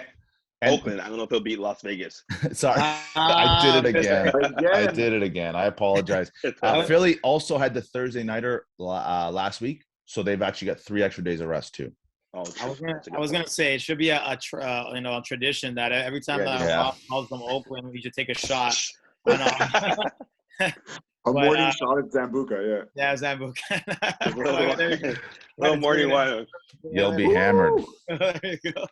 And Oakland. I don't know if they'll beat Las Vegas. sorry, I did it again. I Again. did it again. I apologize. It's all right. Philly also had the Thursday nighter last week, so they've actually got 3 extra days of rest too. Oh, I was gonna, that's a good I was point. gonna say it should be a tradition that every time Yeah, that yeah. Rob calls them Oakland, we should take a shot. On, A But, morning shot at Zambuca, yeah, Zambu. A little, There you go. little morning wine. You'll be yeah. hammered. Woo! There you go.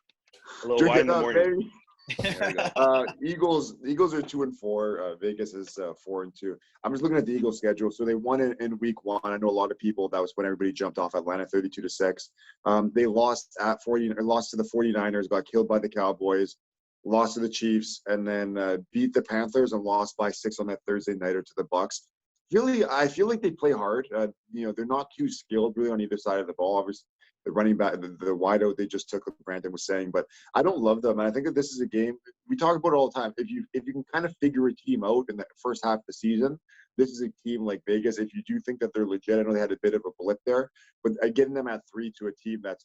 A little Drink wine it in the up, morning. baby. There you go. Eagles are 2-4. Vegas is 4-2. I'm just looking at the Eagles schedule. So they won in week 1. I know a lot of people. That was when everybody jumped off Atlanta 32-6. They lost lost to the 49ers, got killed by the Cowboys, lost to the Chiefs, and then beat the Panthers and lost by 6 on that Thursday nighter to the Bucks. Really, I feel like they play hard. They're not too skilled really on either side of the ball. Obviously, the running back, the wideout they just took, like Brandon was saying, but I don't love them. And I think that this is a game we talk about it all the time. If you can kind of figure a team out in the first half of the season, this is a team like Vegas. If you do think that they're legit, I know they had a bit of a blip there, but getting them at 3 to a team that's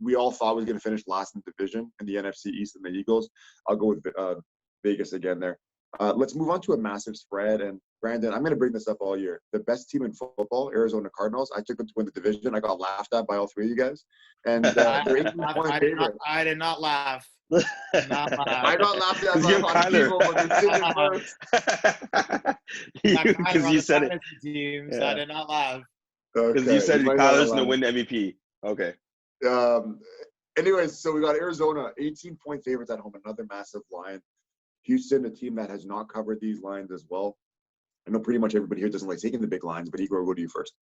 we all thought was going to finish last in the division in the NFC East and the Eagles. I'll go with Vegas again there. Let's move on to a massive spread. And Brandon, I'm going to bring this up all year. The best team in football, Arizona Cardinals. I took them to win the division. I got laughed at by all 3 of you guys. And they're 18-point favorites. I did not laugh. Not laugh. I got laughed at Because by you're a lot of people, but they're sitting first. Because you said it. Teams. Yeah. I did not laugh. Because you said might not Kyler's going allow to win the MVP. Okay. Anyways, so we got Arizona, 18-point favorites at home, another massive line. Houston, a team that has not covered these lines as well. I know pretty much everybody here doesn't like taking the big lines, but Igor, we'll go to you first.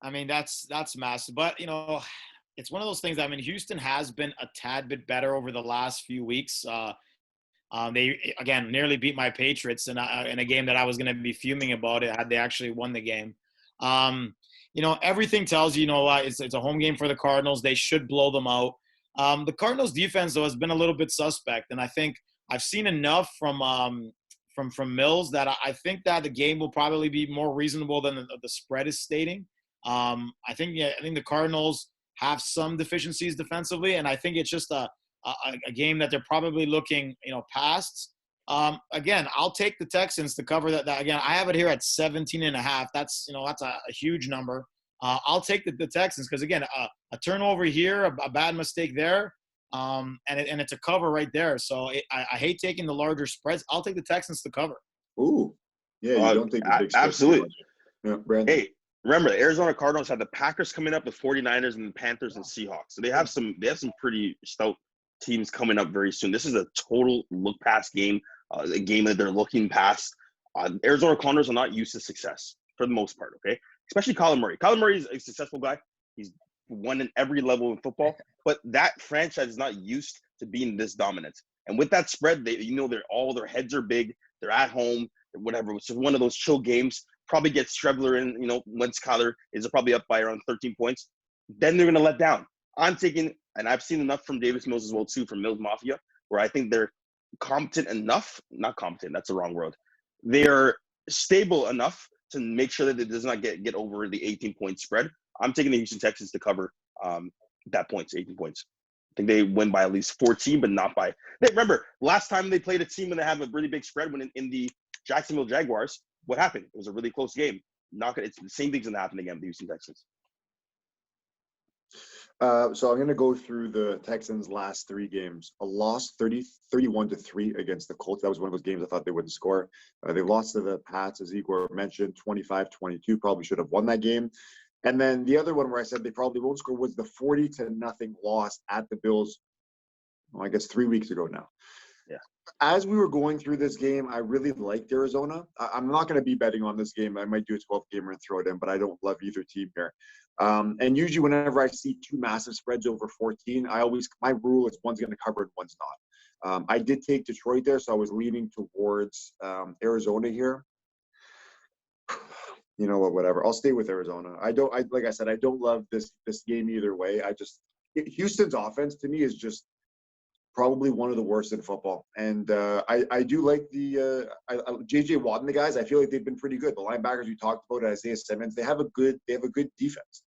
I mean, that's massive. But, it's one of those things. I mean, Houston has been a tad bit better over the last few weeks. They, again, nearly beat my Patriots in a game that I was going to be fuming about it had they actually won the game. Everything tells you, it's a home game for the Cardinals. They should blow them out. The Cardinals defense, though, has been a little bit suspect. And I think I've seen enough from Mills that I think that the game will probably be more reasonable than the spread is stating. I think the Cardinals have some deficiencies defensively, and I think it's just a game that they're probably looking, past. Again, I'll take the Texans to cover that. Again, I have it here at 17.5. That's a huge number. I'll take the Texans because again, a turnover here, a bad mistake there. And it's a cover right there. So I hate taking the larger spreads. I'll take the Texans to cover. Ooh, yeah, you don't think the big spread absolutely. Yeah, Brandon. Hey, remember the Arizona Cardinals have the Packers coming up, the 49ers, and the Panthers and Seahawks. So they have some pretty stout teams coming up very soon. This is a total look past game, a game that they're looking past. Arizona Cardinals are not used to success for the most part. Okay, especially Kyler Murray. Kyler Murray is a successful guy. He's won in every level in football, but that franchise is not used to being this dominant. And with that spread, their heads are big. They're at home, whatever. It's just one of those chill games. Probably get Strebler in, once Kyler is probably up by around 13 points. Then they're going to let down. I'm taking, and I've seen enough from Davis Mills as well, too, from Mills Mafia, where I think they're competent enough, not competent, that's the wrong word. They're stable enough to make sure that it does not get over the 18-point spread. I'm taking the Houston Texans to cover that points, 18 points. I think they win by at least 14, but not by – remember, last time they played a team when they have a really big spread when in the Jacksonville Jaguars, what happened? It was a really close game. It's the same thing's going to happen again with the Houston Texans. So I'm going to go through the Texans' last 3 games. A loss 31-3 against the Colts. That was one of those games I thought they wouldn't score. They lost to the Pats, as Igor mentioned, 25-22. Probably should have won that game. And then the other one where I said they probably won't score was the 40-0 loss at the Bills, I guess 3 weeks ago now. Yeah. As we were going through this game, I really liked Arizona. I'm not going to be betting on this game. I might do a 12-gamer and throw it in, but I don't love either team here. And usually whenever I see 2 massive spreads over 14, my rule is one's going to cover and one's not. I did take Detroit there, so I was leaning towards Arizona here. You know what, whatever. I'll stay with Arizona. Like I said, I don't love this game either way. Houston's offense to me is just probably one of the worst in football. And I do like the J.J. Watt and the guys. I feel like they've been pretty good. The linebackers we talked about, Isaiah Simmons, they have a good defense.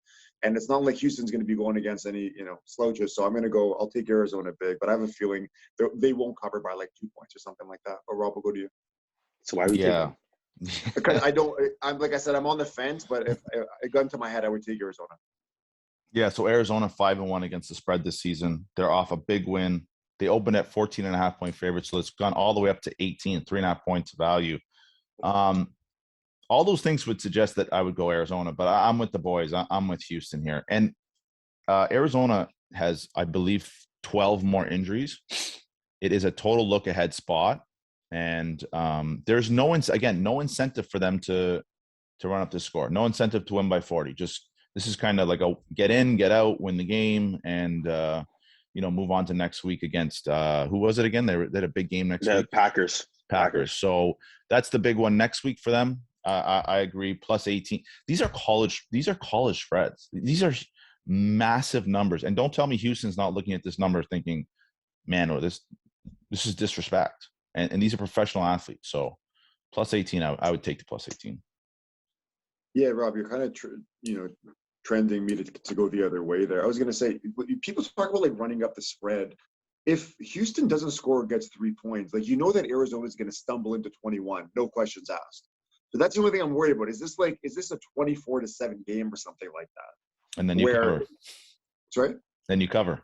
And it's not like Houston's going to be going against any, slouches. So I'll take Arizona big, but I have a feeling they won't cover by like 2 points or something like that. Or Rob, will go to you. So why we Yeah. Because I'm like I said, I'm on the fence, but if a gun to my head, I would take Arizona. Yeah, so Arizona 5-1 against the spread this season. They're off a big win. They opened at 14.5-point favorites, so it's gone all the way up to 18, 3.5 points value. All those things would suggest that I would go Arizona, but I'm with the boys. I'm with Houston here. And Arizona has, I believe, 12 more injuries. It is a total look-ahead spot. And there's no incentive for them to run up the score. No incentive to win by 40. This is kind of like a get in, get out, win the game, and move on to next week against who was it again? They had a big game next week. Packers. So that's the big one next week for them. I agree. Plus 18. These are college spreads. These are massive numbers. And don't tell me Houston's not looking at this number thinking, man, or this is disrespect. And these are professional athletes. So plus 18, I would take the plus 18. Yeah, Rob, you're kind of trending me to go the other way there. I was going to say, people talk about like running up the spread. If Houston doesn't score or gets 3 points, like that Arizona is going to stumble into 21, no questions asked. So that's the only thing I'm worried about. Is this a 24-7 game or something like that? And then you cover. Sorry? Then you cover.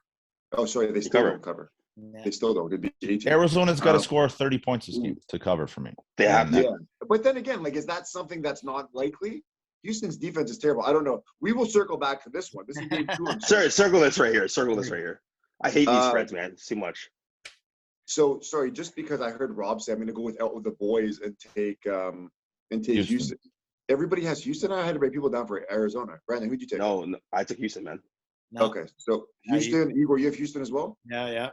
Oh, sorry, they still don't cover. Yeah. They still don't. It'd be 18. Arizona's got to score 30 points this game to cover for me. They have to. Yeah. But then again, like, is that something that's not likely? Houston's defense is terrible. I don't know. We will circle back to this one. This is game 2. Sorry, circle this right here. I hate these spreads, man. It's too much. So sorry, just because I heard Rob say I'm going to go out with the boys and take Houston. Everybody has Houston. I had to break people down for Arizona. Brandon, who'd you take? No, I took Houston, man. No. Okay, so Houston, Igor, you have Houston as well? Yeah.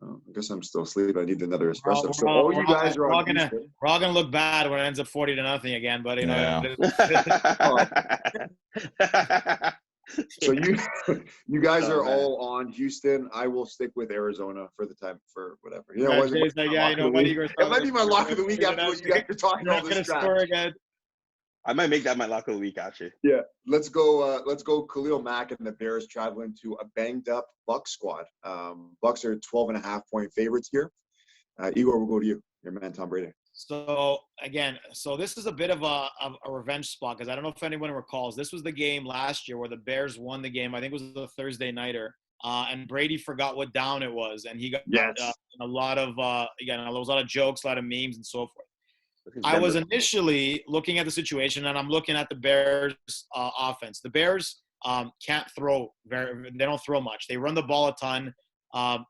Oh, I guess I'm still asleep. I need another espresso. We're so all- all you guys are on gonna- Houston. We're all gonna look bad when it ends up 40-0 again, but So you guys are all on Houston. I will stick with Arizona for the time for whatever. It might be my lock of the week after what you guys are talking all this crap. I might make that my lock of the week, actually. Yeah, let's go Khalil Mack and the Bears traveling to a banged up Bucs squad. Bucs are 12.5-point favorites here. Igor, we'll go to you. Your man, Tom Brady. So this is a bit of a revenge spot because I don't know if anyone recalls. This was the game last year where the Bears won the game. I think it was the Thursday nighter, and Brady forgot what down it was, and he got a lot of there was a lot of jokes, a lot of memes, and so forth. I was initially looking at the situation, and I'm looking at the Bears' offense. The Bears can't throw they don't throw much. They run the ball a ton,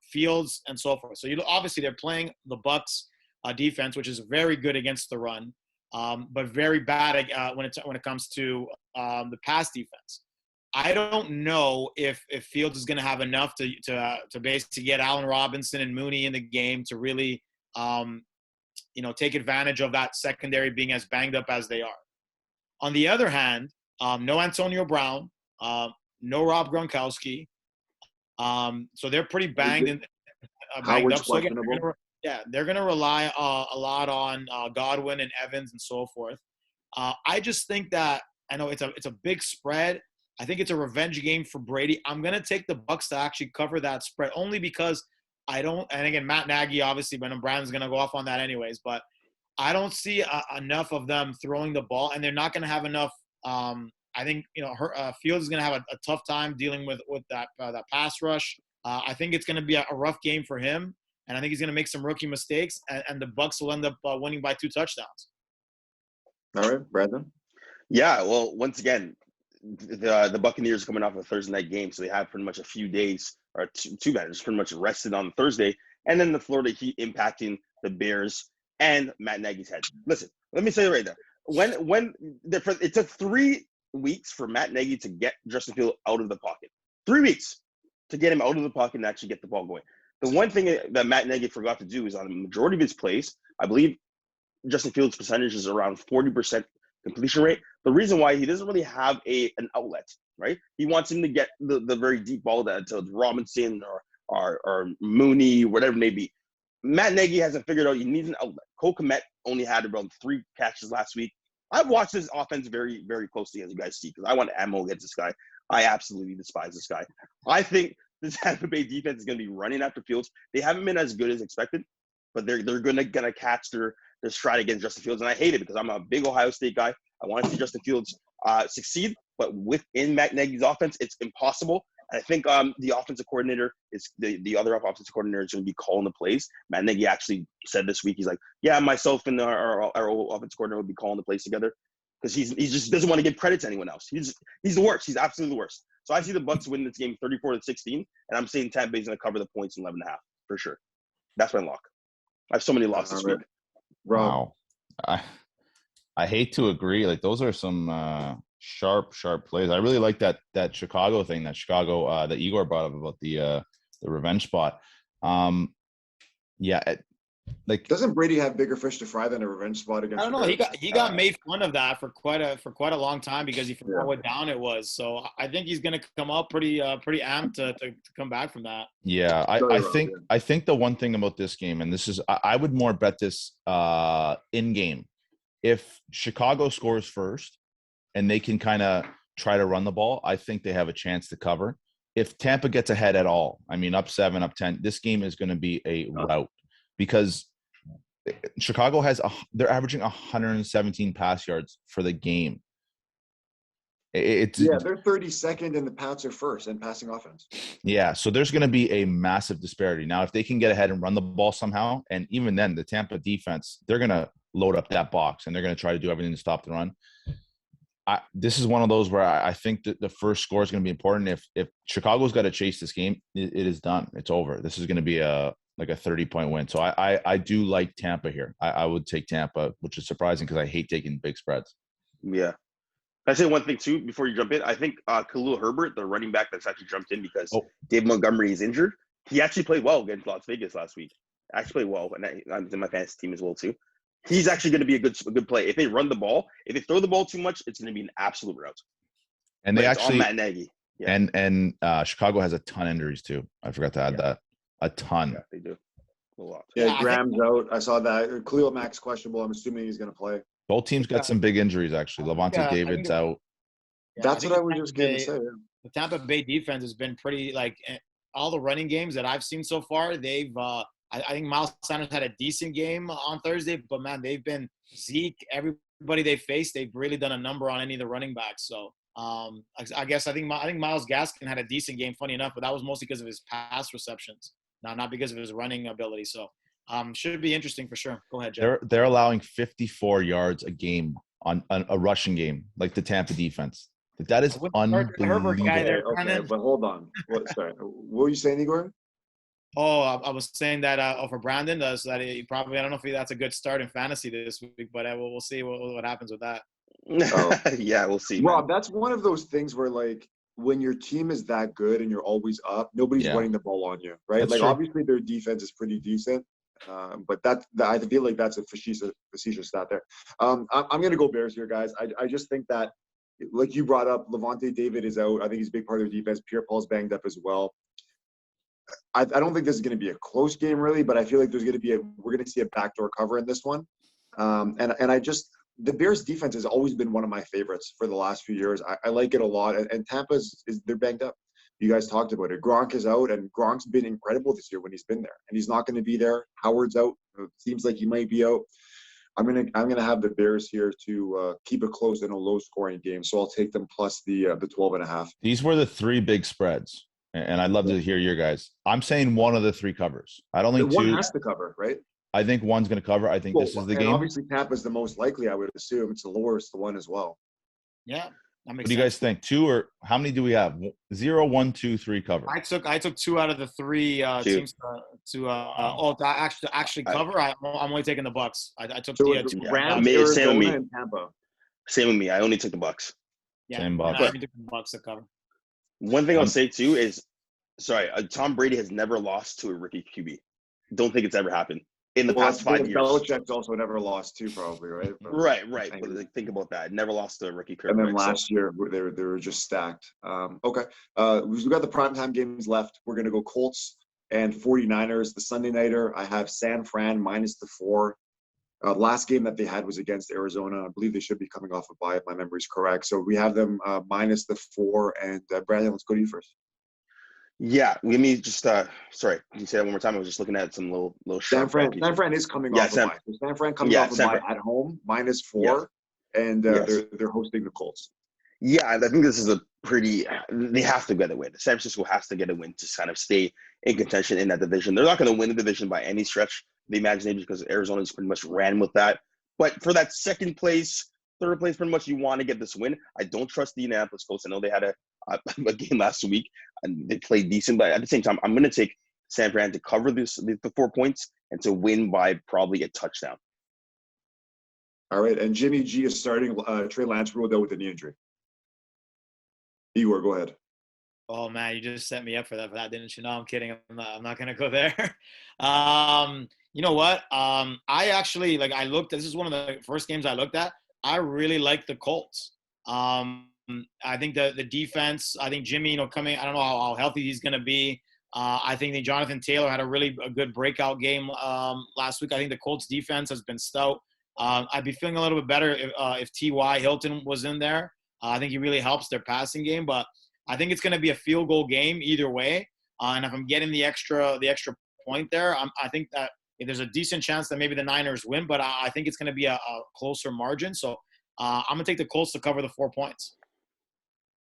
Fields and so forth. So obviously they're playing the Bucs defense, which is very good against the run, but very bad when it comes to the pass defense. I don't know if Fields is going to have enough to basically get Allen Robinson and Mooney in the game to really take advantage of that secondary being as banged up as they are. On the other hand, no Antonio Brown, no Rob Gronkowski. So they're pretty banged up. So again, they're going to rely a lot on Godwin and Evans and so forth. I just think that I know it's a big spread. I think it's a revenge game for Brady. I'm going to take the Bucs to actually cover that spread only because I don't – and again, Matt Nagy, obviously, Brendan Brown's going to go off on that anyways. But I don't see enough of them throwing the ball, and they're not going to have enough I think, Fields is going to have a tough time dealing with that pass rush. I think it's going to be a rough game for him, and I think he's going to make some rookie mistakes, and the Bucs will end up winning by 2 touchdowns. All right, Brandon? Yeah, well, once again, the Buccaneers are coming off a Thursday night game, so they have pretty much a few days – or two managers pretty much rested on Thursday, and then the Florida Heat impacting the Bears and Matt Nagy's head. Listen, let me say it right there. It took 3 weeks for Matt Nagy to get Justin Fields out of the pocket. 3 weeks to get him out of the pocket and actually get the ball going. The one thing that Matt Nagy forgot to do is on the majority of his plays, I believe Justin Fields' percentage is around 40% completion rate. The reason why he doesn't really have an outlet, right? He wants him to get the very deep ball to Robinson or Mooney, whatever it may be. Matt Nagy hasn't figured out he needs an outlet. Cole Kmet only had around 3 catches last week. I've watched this offense very, very closely, as you guys see, because I want ammo against this guy. I absolutely despise this guy. I think the Tampa Bay defense is going to be running after Fields. They haven't been as good as expected, but they're going to catch their stride against Justin Fields, and I hate it because I'm a big Ohio State guy. I want to see Justin Fields succeed, but within Matt Nagy's offense, it's impossible. And I think the offensive coordinator is the other offensive coordinator is going to be calling the plays. Matt Nagy actually said this week, he's like, yeah, myself and our offensive coordinator will be calling the plays together, because he just doesn't want to give credit to anyone else. He's the worst. He's absolutely the worst. So I see the Bucs win this game 34-16, and I'm saying Tampa Bay's going to cover the points in 11.5 for sure. That's my lock. I have so many locks this week. Rob. Wow. I hate to agree. Like, those are some sharp plays. I really like that Chicago thing, that Igor brought up about the revenge spot. Like, Doesn't Brady have bigger fish to fry than a revenge spot against? I don't know. He got made fun of that for quite a long time because he forgot what down it was. So I think he's going to come out pretty amped to come back from that. Yeah, I think the one thing about this game, and this is I would more bet this in game. If Chicago scores first and they can kind of try to run the ball, I think they have a chance to cover. If Tampa gets ahead at all, I mean, up 7, up 10, this game is going to be a rout, because Chicago they're averaging 117 pass yards for the game. They're 32nd and the Pats are first in passing offense. Yeah, so there's going to be a massive disparity. Now, if they can get ahead and run the ball somehow, and even then, the Tampa defense, they're going to load up that box and they're going to try to do everything to stop the run. This is one of those where I think that the first score is going to be important. If Chicago's got to chase this game, it is done. It's over. This is going to be a 30-point win. So I do like Tampa here. I would take Tampa, which is surprising because I hate taking big spreads. Yeah. Can I say one thing too before you jump in? I think Khalil Herbert, the running back that's actually jumped in because Dave Montgomery is injured, he actually played well against Las Vegas last week. Actually played well, and I'm in my fantasy team as well too. He's actually going to be a good play. If they run the ball, if they throw the ball too much, it's going to be an absolute rout. And they actually Matt Nagy. Yeah. And Chicago has a ton of injuries too. I forgot to add that. A ton. Yeah, they do. A lot. Yeah, Graham's out. I saw that. Khalil Mack's questionable. I'm assuming he's going to play. Both teams got some big injuries, actually. Levante David's out. That's what I was just going to say. The Tampa Bay defense has been pretty, all the running games that I've seen so far, they've I think Miles Sanders had a decent game on Thursday, but, man, they've been Zeke, everybody they faced, they've really done a number on any of the running backs. So I think Myles Gaskin had a decent game, funny enough, but that was mostly because of his pass receptions, not because of his running ability. So should be interesting for sure. Go ahead, Jeff. They're allowing 54 yards a game on a rushing game, like the Tampa defense. That is unbelievable. Herbert guy there, okay, but hold on. Sorry. What were you saying, Igor? Oh, I was saying that for Brandon, that he probably, I don't know if that's a good start in fantasy this week, but we'll see what happens with that. Yeah, we'll see. Rob, that's one of those things where, when your team is that good and you're always up, nobody's running the ball on you, right? That's true. Obviously their defense is pretty decent, but I feel like that's a facetious stat there. I'm going to go Bears here, guys. I just think that, like you brought up, Levante David is out. I think he's a big part of their defense. Pierre-Paul's banged up as well. I don't think this is going to be a close game, really, but I feel like we're going to see a backdoor cover in this one. The Bears defense has always been one of my favorites for the last few years. I like it a lot, and Tampa's they're banged up. You guys talked about it. Gronk is out, and Gronk's been incredible this year when he's been there, and he's not going to be there. Howard's out. It seems like he might be out. I'm gonna have the Bears here to keep it close in a low-scoring game, so I'll take them plus the 12.5. These were the 3 big spreads, and I'd love to hear your guys. I'm saying one of the 3 covers. I don't think 2. One has to cover, right? I think one's going to cover. I think this is the game. Obviously, Tampa's the most likely, I would assume. It's the lowest one as well. Yeah. What do you guys think? 2 or how many do we have? 0, 1, 2, 3 cover. I took 2 out of the 3 teams to actually cover. I'm only taking the Bucs. I took the 2. Rams, Same with me. and Tampa. Same with me. I only took the Bucs. Yeah, Same Bucs. I took the Bucs to cover. One thing I'll say too is, Tom Brady has never lost to a rookie QB. Don't think it's ever happened in the past 5 years. Belichick's also never lost too, probably, right? Right. But think about that. Never lost to a rookie quarterback. And then last year they were just stacked. Okay, we've got the primetime games left. We're gonna go Colts and 49ers. The Sunday nighter, I have San Fran minus the 4. Last game that they had was against Arizona. I believe they should be coming off a bye if my memory is correct. So we have them minus the 4. And Brandon, let's go to you first. Yeah, we need just sorry, can you say that one more time? I was just looking at some little San sharp bet Fran is coming Yeah, off a bye. So San Fran coming Yeah, off a San bye Fran. at home, minus 4, and Yes. they're hosting the Colts. Yeah, I think this is a pretty. They have to get a win. San Francisco has to get a win to kind of stay in contention in that division. They're not going to win the division by any stretch of the imagination because Arizona's pretty much ran with that. But for that second place, third place, pretty much you want to get this win. I don't trust the Indianapolis Colts. I know they had a game last week and they played decent, but at the same time, I'm going to take San Fran to cover the 4 points and to win by probably a touchdown. All right, and Jimmy G is starting. Trey Lance ruled out with a knee injury. Igor, go ahead. Oh man, you just set me up for that, didn't you? No, I'm kidding. I'm not gonna go there. You know what? I actually I looked. This is one of the first games I looked at. I really like the Colts. I think the defense. I think Jimmy, coming. I don't know how healthy he's gonna be. I think that Jonathan Taylor had a good breakout game last week. I think the Colts defense has been stout. I'd be feeling a little bit better if T.Y. Hilton was in there. I think he really helps their passing game, but I think it's going to be a field goal game either way. And if I'm getting the extra point there, I think that there's a decent chance that maybe the Niners win, but I think it's going to be a closer margin. So I'm going to take the Colts to cover the 4 points.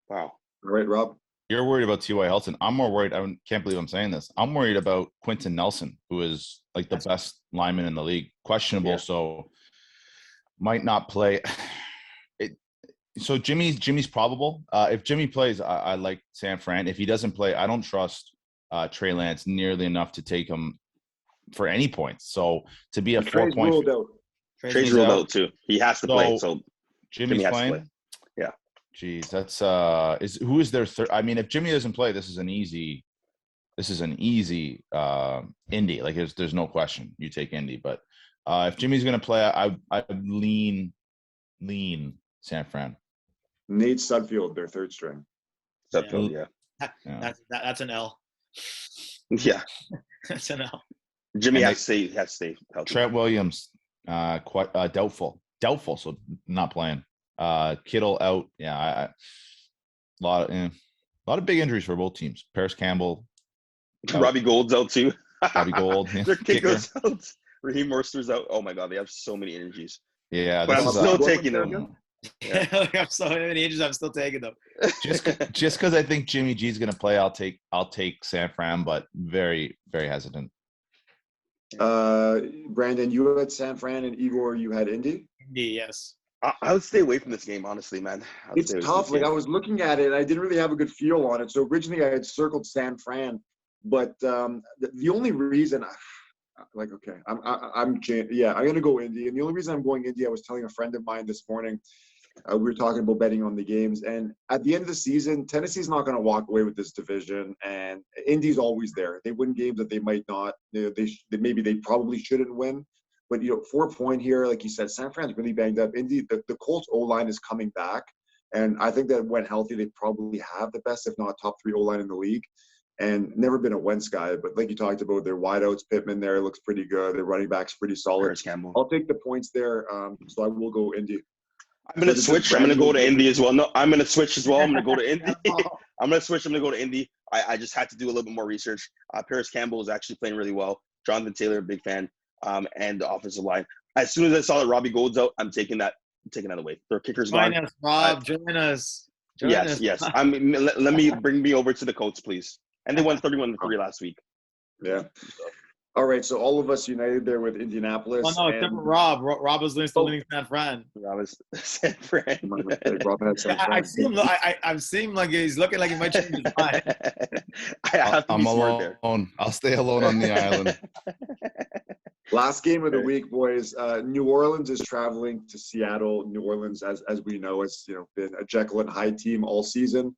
Wow. All right, Rob. You're worried about T.Y. Hilton. I'm more worried. I can't believe I'm saying this. I'm worried about Quentin Nelson, who is like the best lineman in the league. Questionable, so might not play. So Jimmy's probable. If Jimmy plays, I like San Fran. If he doesn't play, I don't trust Trey Lance nearly enough to take him for any points. So to be a 4 point, ruled out. Trey's ruled out too. He has to play. So Jimmy's Jimmy has playing. to play. Yeah. Jeez, that's who is their third? I mean, if Jimmy doesn't play, this is an easy Indy. Like there's no question you take Indy. But if Jimmy's gonna play, I lean San Fran. Nate Sudfeld, their third string. Sudfeld, That's an L. Yeah. That's an L. Jimmy has to stay healthy. Trent Williams, quite doubtful, so not playing. Kittle out. Yeah, a lot of big injuries for both teams. Paris Campbell, Robbie Gold's out too. Robbie Gold, Their kicker's out. Raheem Morster's out. Oh my God, they have so many injuries. Yeah, but I'm still taking them. Yeah. I have so many injuries. I'm still taking them. Just because I think Jimmy G's going to play, I'll take San Fran, but very, very hesitant. Brandon, you had San Fran, and Igor, you had Indy. Indy, yes. I would stay away from this game, honestly, man. It's tough. I was looking at it, I didn't really have a good feel on it. So originally, I had circled San Fran, but the only reason, I'm gonna go Indy, and the only reason I'm going Indy, I was telling a friend of mine this morning. We were talking about betting on the games, and at the end of the season, Tennessee's not going to walk away with this division, and Indy's always there. They win games that they might not. They probably shouldn't win, but 4 point here, like you said, San Fran's really banged up. Indy, the Colts O-line is coming back, and I think that when healthy, they probably have the best, if not top 3 O-line in the league. And never been a Wentz guy, but like you talked about, their wideouts, Pittman there looks pretty good. Their running back's pretty solid. Paris Campbell. I'll take the points there, so I will go Indy. I'm going to switch. I'm going to go to Indy as well. No, I'm going to switch as well. I'm going to go to Indy. I'm going to switch. I'm going to go to Indy. I just had to do a little bit more research. Paris Campbell is actually playing really well. Jonathan Taylor, big fan, and the offensive line. As soon as I saw that Robbie Gold's out, I'm taking that away. Their kicker's gone. Join us, Rob. Join us. Yes. Let me bring me over to the Colts, please. And they won 31-3 last week. Yeah. All right, so all of us united there with Indianapolis. Oh, no, except for Rob. Rob was still leading San Fran. Rob is San Fran. Rob had San Fran. I see him. I'm seeing like he's looking like he might change his mind. I have to be smart alone. there. I'll stay alone on the island. Last game of the week, boys. New Orleans is traveling to Seattle. New Orleans, as we know, has been a Jekyll and Hyde team all season.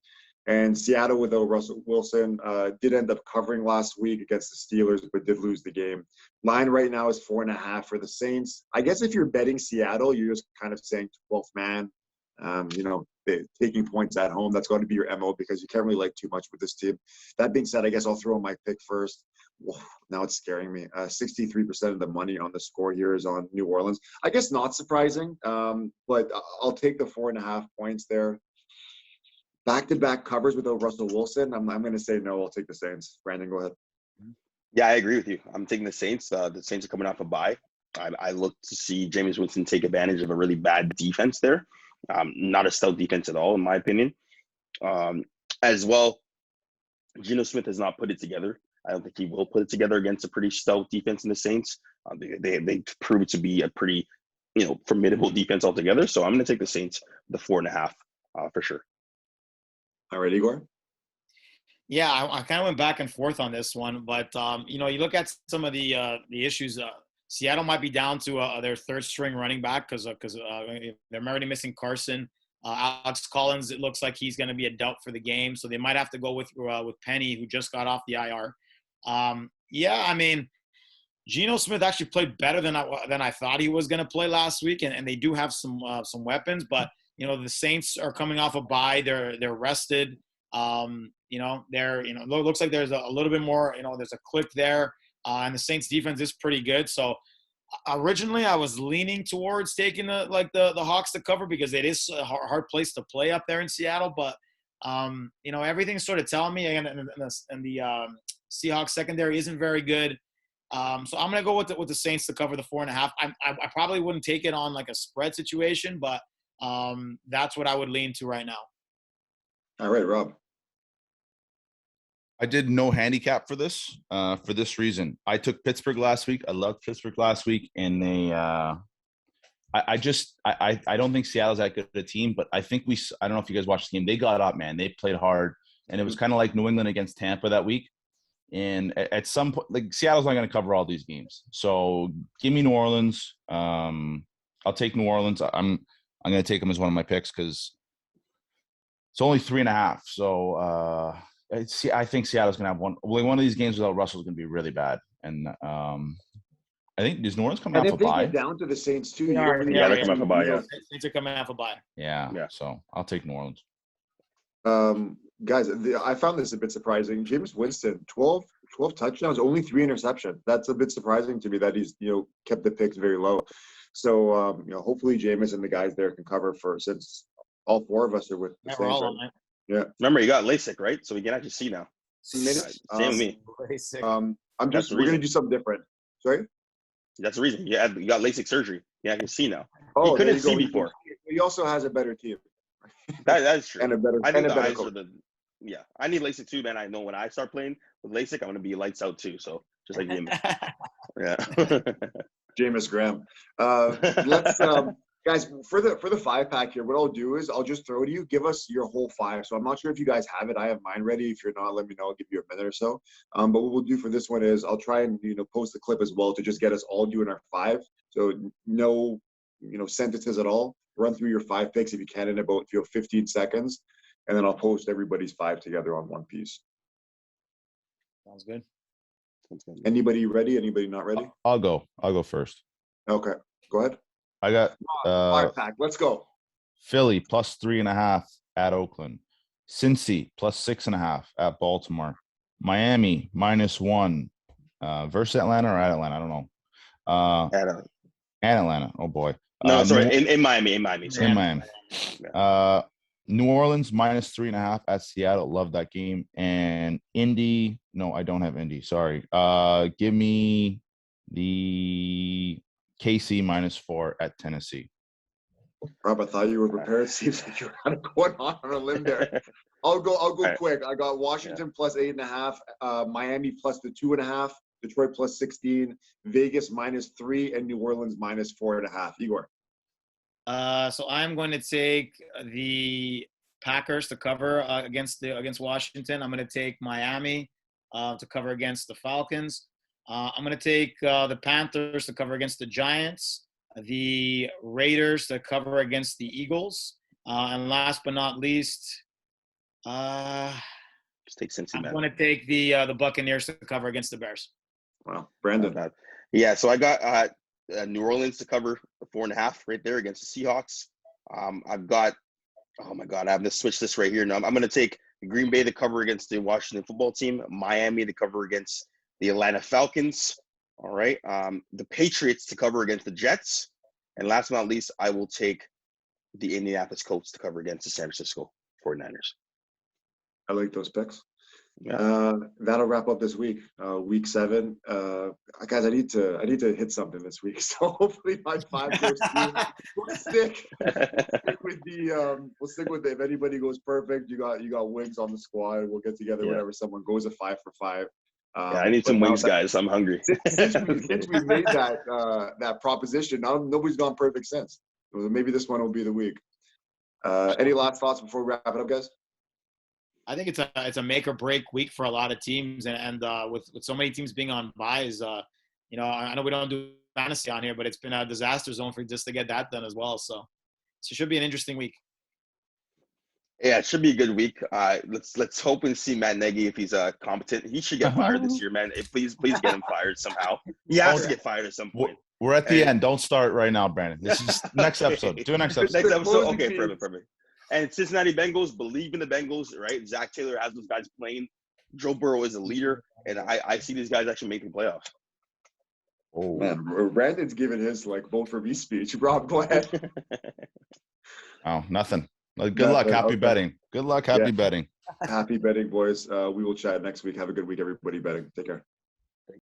And Seattle, without Russell Wilson, did end up covering last week against the Steelers, but did lose the game. Line right now is 4.5 for the Saints. I guess if you're betting Seattle, you're just kind of saying 12th man. Taking points at home, that's going to be your MO because you can't really like too much with this team. That being said, I guess I'll throw my pick first. whoa, now it's scaring me. 63% of the money on the score here is on New Orleans. I guess not surprising, but I'll take the 4.5 points there. Back-to-back covers without Russell Wilson. I'm going to say no. I'll take the Saints. Brandon, go ahead. Yeah, I agree with you. I'm taking the Saints. The Saints are coming off a bye. I look to see Jameis Winston take advantage of a really bad defense there. Not a stout defense at all, in my opinion. As well, Geno Smith has not put it together. I don't think he will put it together against a pretty stout defense in the Saints. They proved to be a pretty, formidable defense altogether. So I'm going to take the Saints, the 4.5 for sure. All right, Igor. Yeah, I kind of went back and forth on this one, but you look at some of the issues. Seattle might be down to their third string running back because they're already missing Carson. Alex Collins, it looks like he's going to be a doubt for the game, so they might have to go with Penny, who just got off the IR. Geno Smith actually played better than I thought he was going to play last week, and they do have some weapons, but the Saints are coming off a bye. They're rested. Looks like there's a little bit more, there's a click there, and the Saints defense is pretty good. So originally I was leaning towards taking the Hawks to cover because it is a hard place to play up there in Seattle. But, everything's sort of telling me, and the Seahawks secondary isn't very good. So I'm going to go with the Saints to cover the 4.5. I probably wouldn't take it on like a spread situation, but that's what I would lean to right now. All right, Rob. I did no handicap for this reason. I took Pittsburgh last week. I loved Pittsburgh last week, and they I don't think Seattle's that good a team, but I think I don't know if you guys watched the game. They got up, man. They played hard, and it was kind of like New England against Tampa that week. And at some point, like, Seattle's not going to cover all these games. So give me New Orleans. I'll take New Orleans. I'm going to take them as one of my picks because it's only 3.5. So I think Seattle's going to have one of these games without Russell is going to be really bad. And I think does New Orleans come off a bye? Get down to the Saints too. They're coming off a bye. Yeah. Saints are coming off a bye. Yeah. So I'll take New Orleans. Guys, I found this a bit surprising. Jameis Winston, 12 touchdowns, only 3 interceptions. That's a bit surprising to me that he's kept the picks very low. So hopefully Jameis and the guys there can cover since all 4 of us are with the Saints. Right? Yeah. Remember, you got LASIK, right? So we can actually see now. Minutes. Same with me. We're gonna do something different. Sorry. That's the reason. You got LASIK surgery. Yeah, I can see now. Oh, you couldn't see before. He also has a better team. That's true. And a better. I think and a the better eyes coach. are yeah. I need LASIK too, man. I know when I start playing with LASIK, I'm gonna be lights out too. So just like him. Yeah. Jameis Graham. Let's guys, for the 5-pack here, what I'll do is I'll just throw to you. Give us your whole 5. So I'm not sure if you guys have it. I have mine ready. If you're not, let me know. I'll give you a minute or so. But what we'll do for this one is I'll try and post the clip as well to just get us all doing our 5. So no sentences at all. Run through your 5 picks if you can in about 15 seconds, and then I'll post everybody's 5 together on one piece. Sounds good. Anybody ready? Anybody not ready? I'll go first. Okay, go ahead. I got 5-pack. Let's go. Philly plus 3.5 at Oakland. Cincy plus 6.5 at Baltimore. Miami -1 versus Atlanta or at Atlanta. I don't know. At Atlanta. Oh boy. No, sorry. In Miami. Sorry. In Miami. New Orleans -3.5 at Seattle. Love that game. And Indy. No, I don't have Indy. Sorry. Give me the KC -4 at Tennessee. Rob, I thought you were prepared. It seems like you're kind of going on a limb there. I'll go quick. I got Washington plus 8.5, Miami plus the 2.5, Detroit plus 16, Vegas -3, and New Orleans -4.5. Igor. So I'm going to take the Packers to cover against Washington. I'm going to take Miami to cover against the Falcons. I'm going to take the Panthers to cover against the Giants, the Raiders to cover against the Eagles, and last but not least, just take Cincinnati. I'm going to take the Buccaneers to cover against the Bears. Wow, Brandon. Yeah, so I got New Orleans to cover the 4.5 right there against the Seahawks. I've got, oh my God, I have to switch this right here. Now I'm going to take Green Bay to cover against the Washington football team, Miami to cover against the Atlanta Falcons. All right. The Patriots to cover against the Jets. And last but not least, I will take the Indianapolis Colts to cover against the San Francisco 49ers. I like those picks. Yeah. That'll wrap up this week. Week 7. Guys, I need to hit something this week. So hopefully my 5 goes through. We'll stick with the if anybody goes perfect, you got wings on the squad. We'll get together whenever someone goes a 5 for 5. I need some wings, guys. I'm hungry. Since we made that proposition, nobody's gone perfect since. Maybe this one will be the week. Any last thoughts before we wrap it up, guys? I think it's a make or break week for a lot of teams, and with so many teams being on buys, I know we don't do fantasy on here, but it's been a disaster zone for just to get that done as well. So it should be an interesting week. Yeah, it should be a good week. Let's hope and see Matt Nagy if he's competent. He should get fired this year, man. Please get him fired somehow. He has to get fired at some point. We're at the end. Don't start right now, Brandon. This is next episode. Do a next episode. Next episode. Okay, perfect. And Cincinnati Bengals, believe in the Bengals, right? Zach Taylor has those guys playing. Joe Burrow is a leader, and I see these guys actually making playoffs. Oh man, Brandon's giving his vote for me speech. Rob, go ahead. Oh, nothing. Good luck. Happy betting. Good luck. Happy betting. Happy betting, boys. We will chat next week. Have a good week, everybody betting. Take care.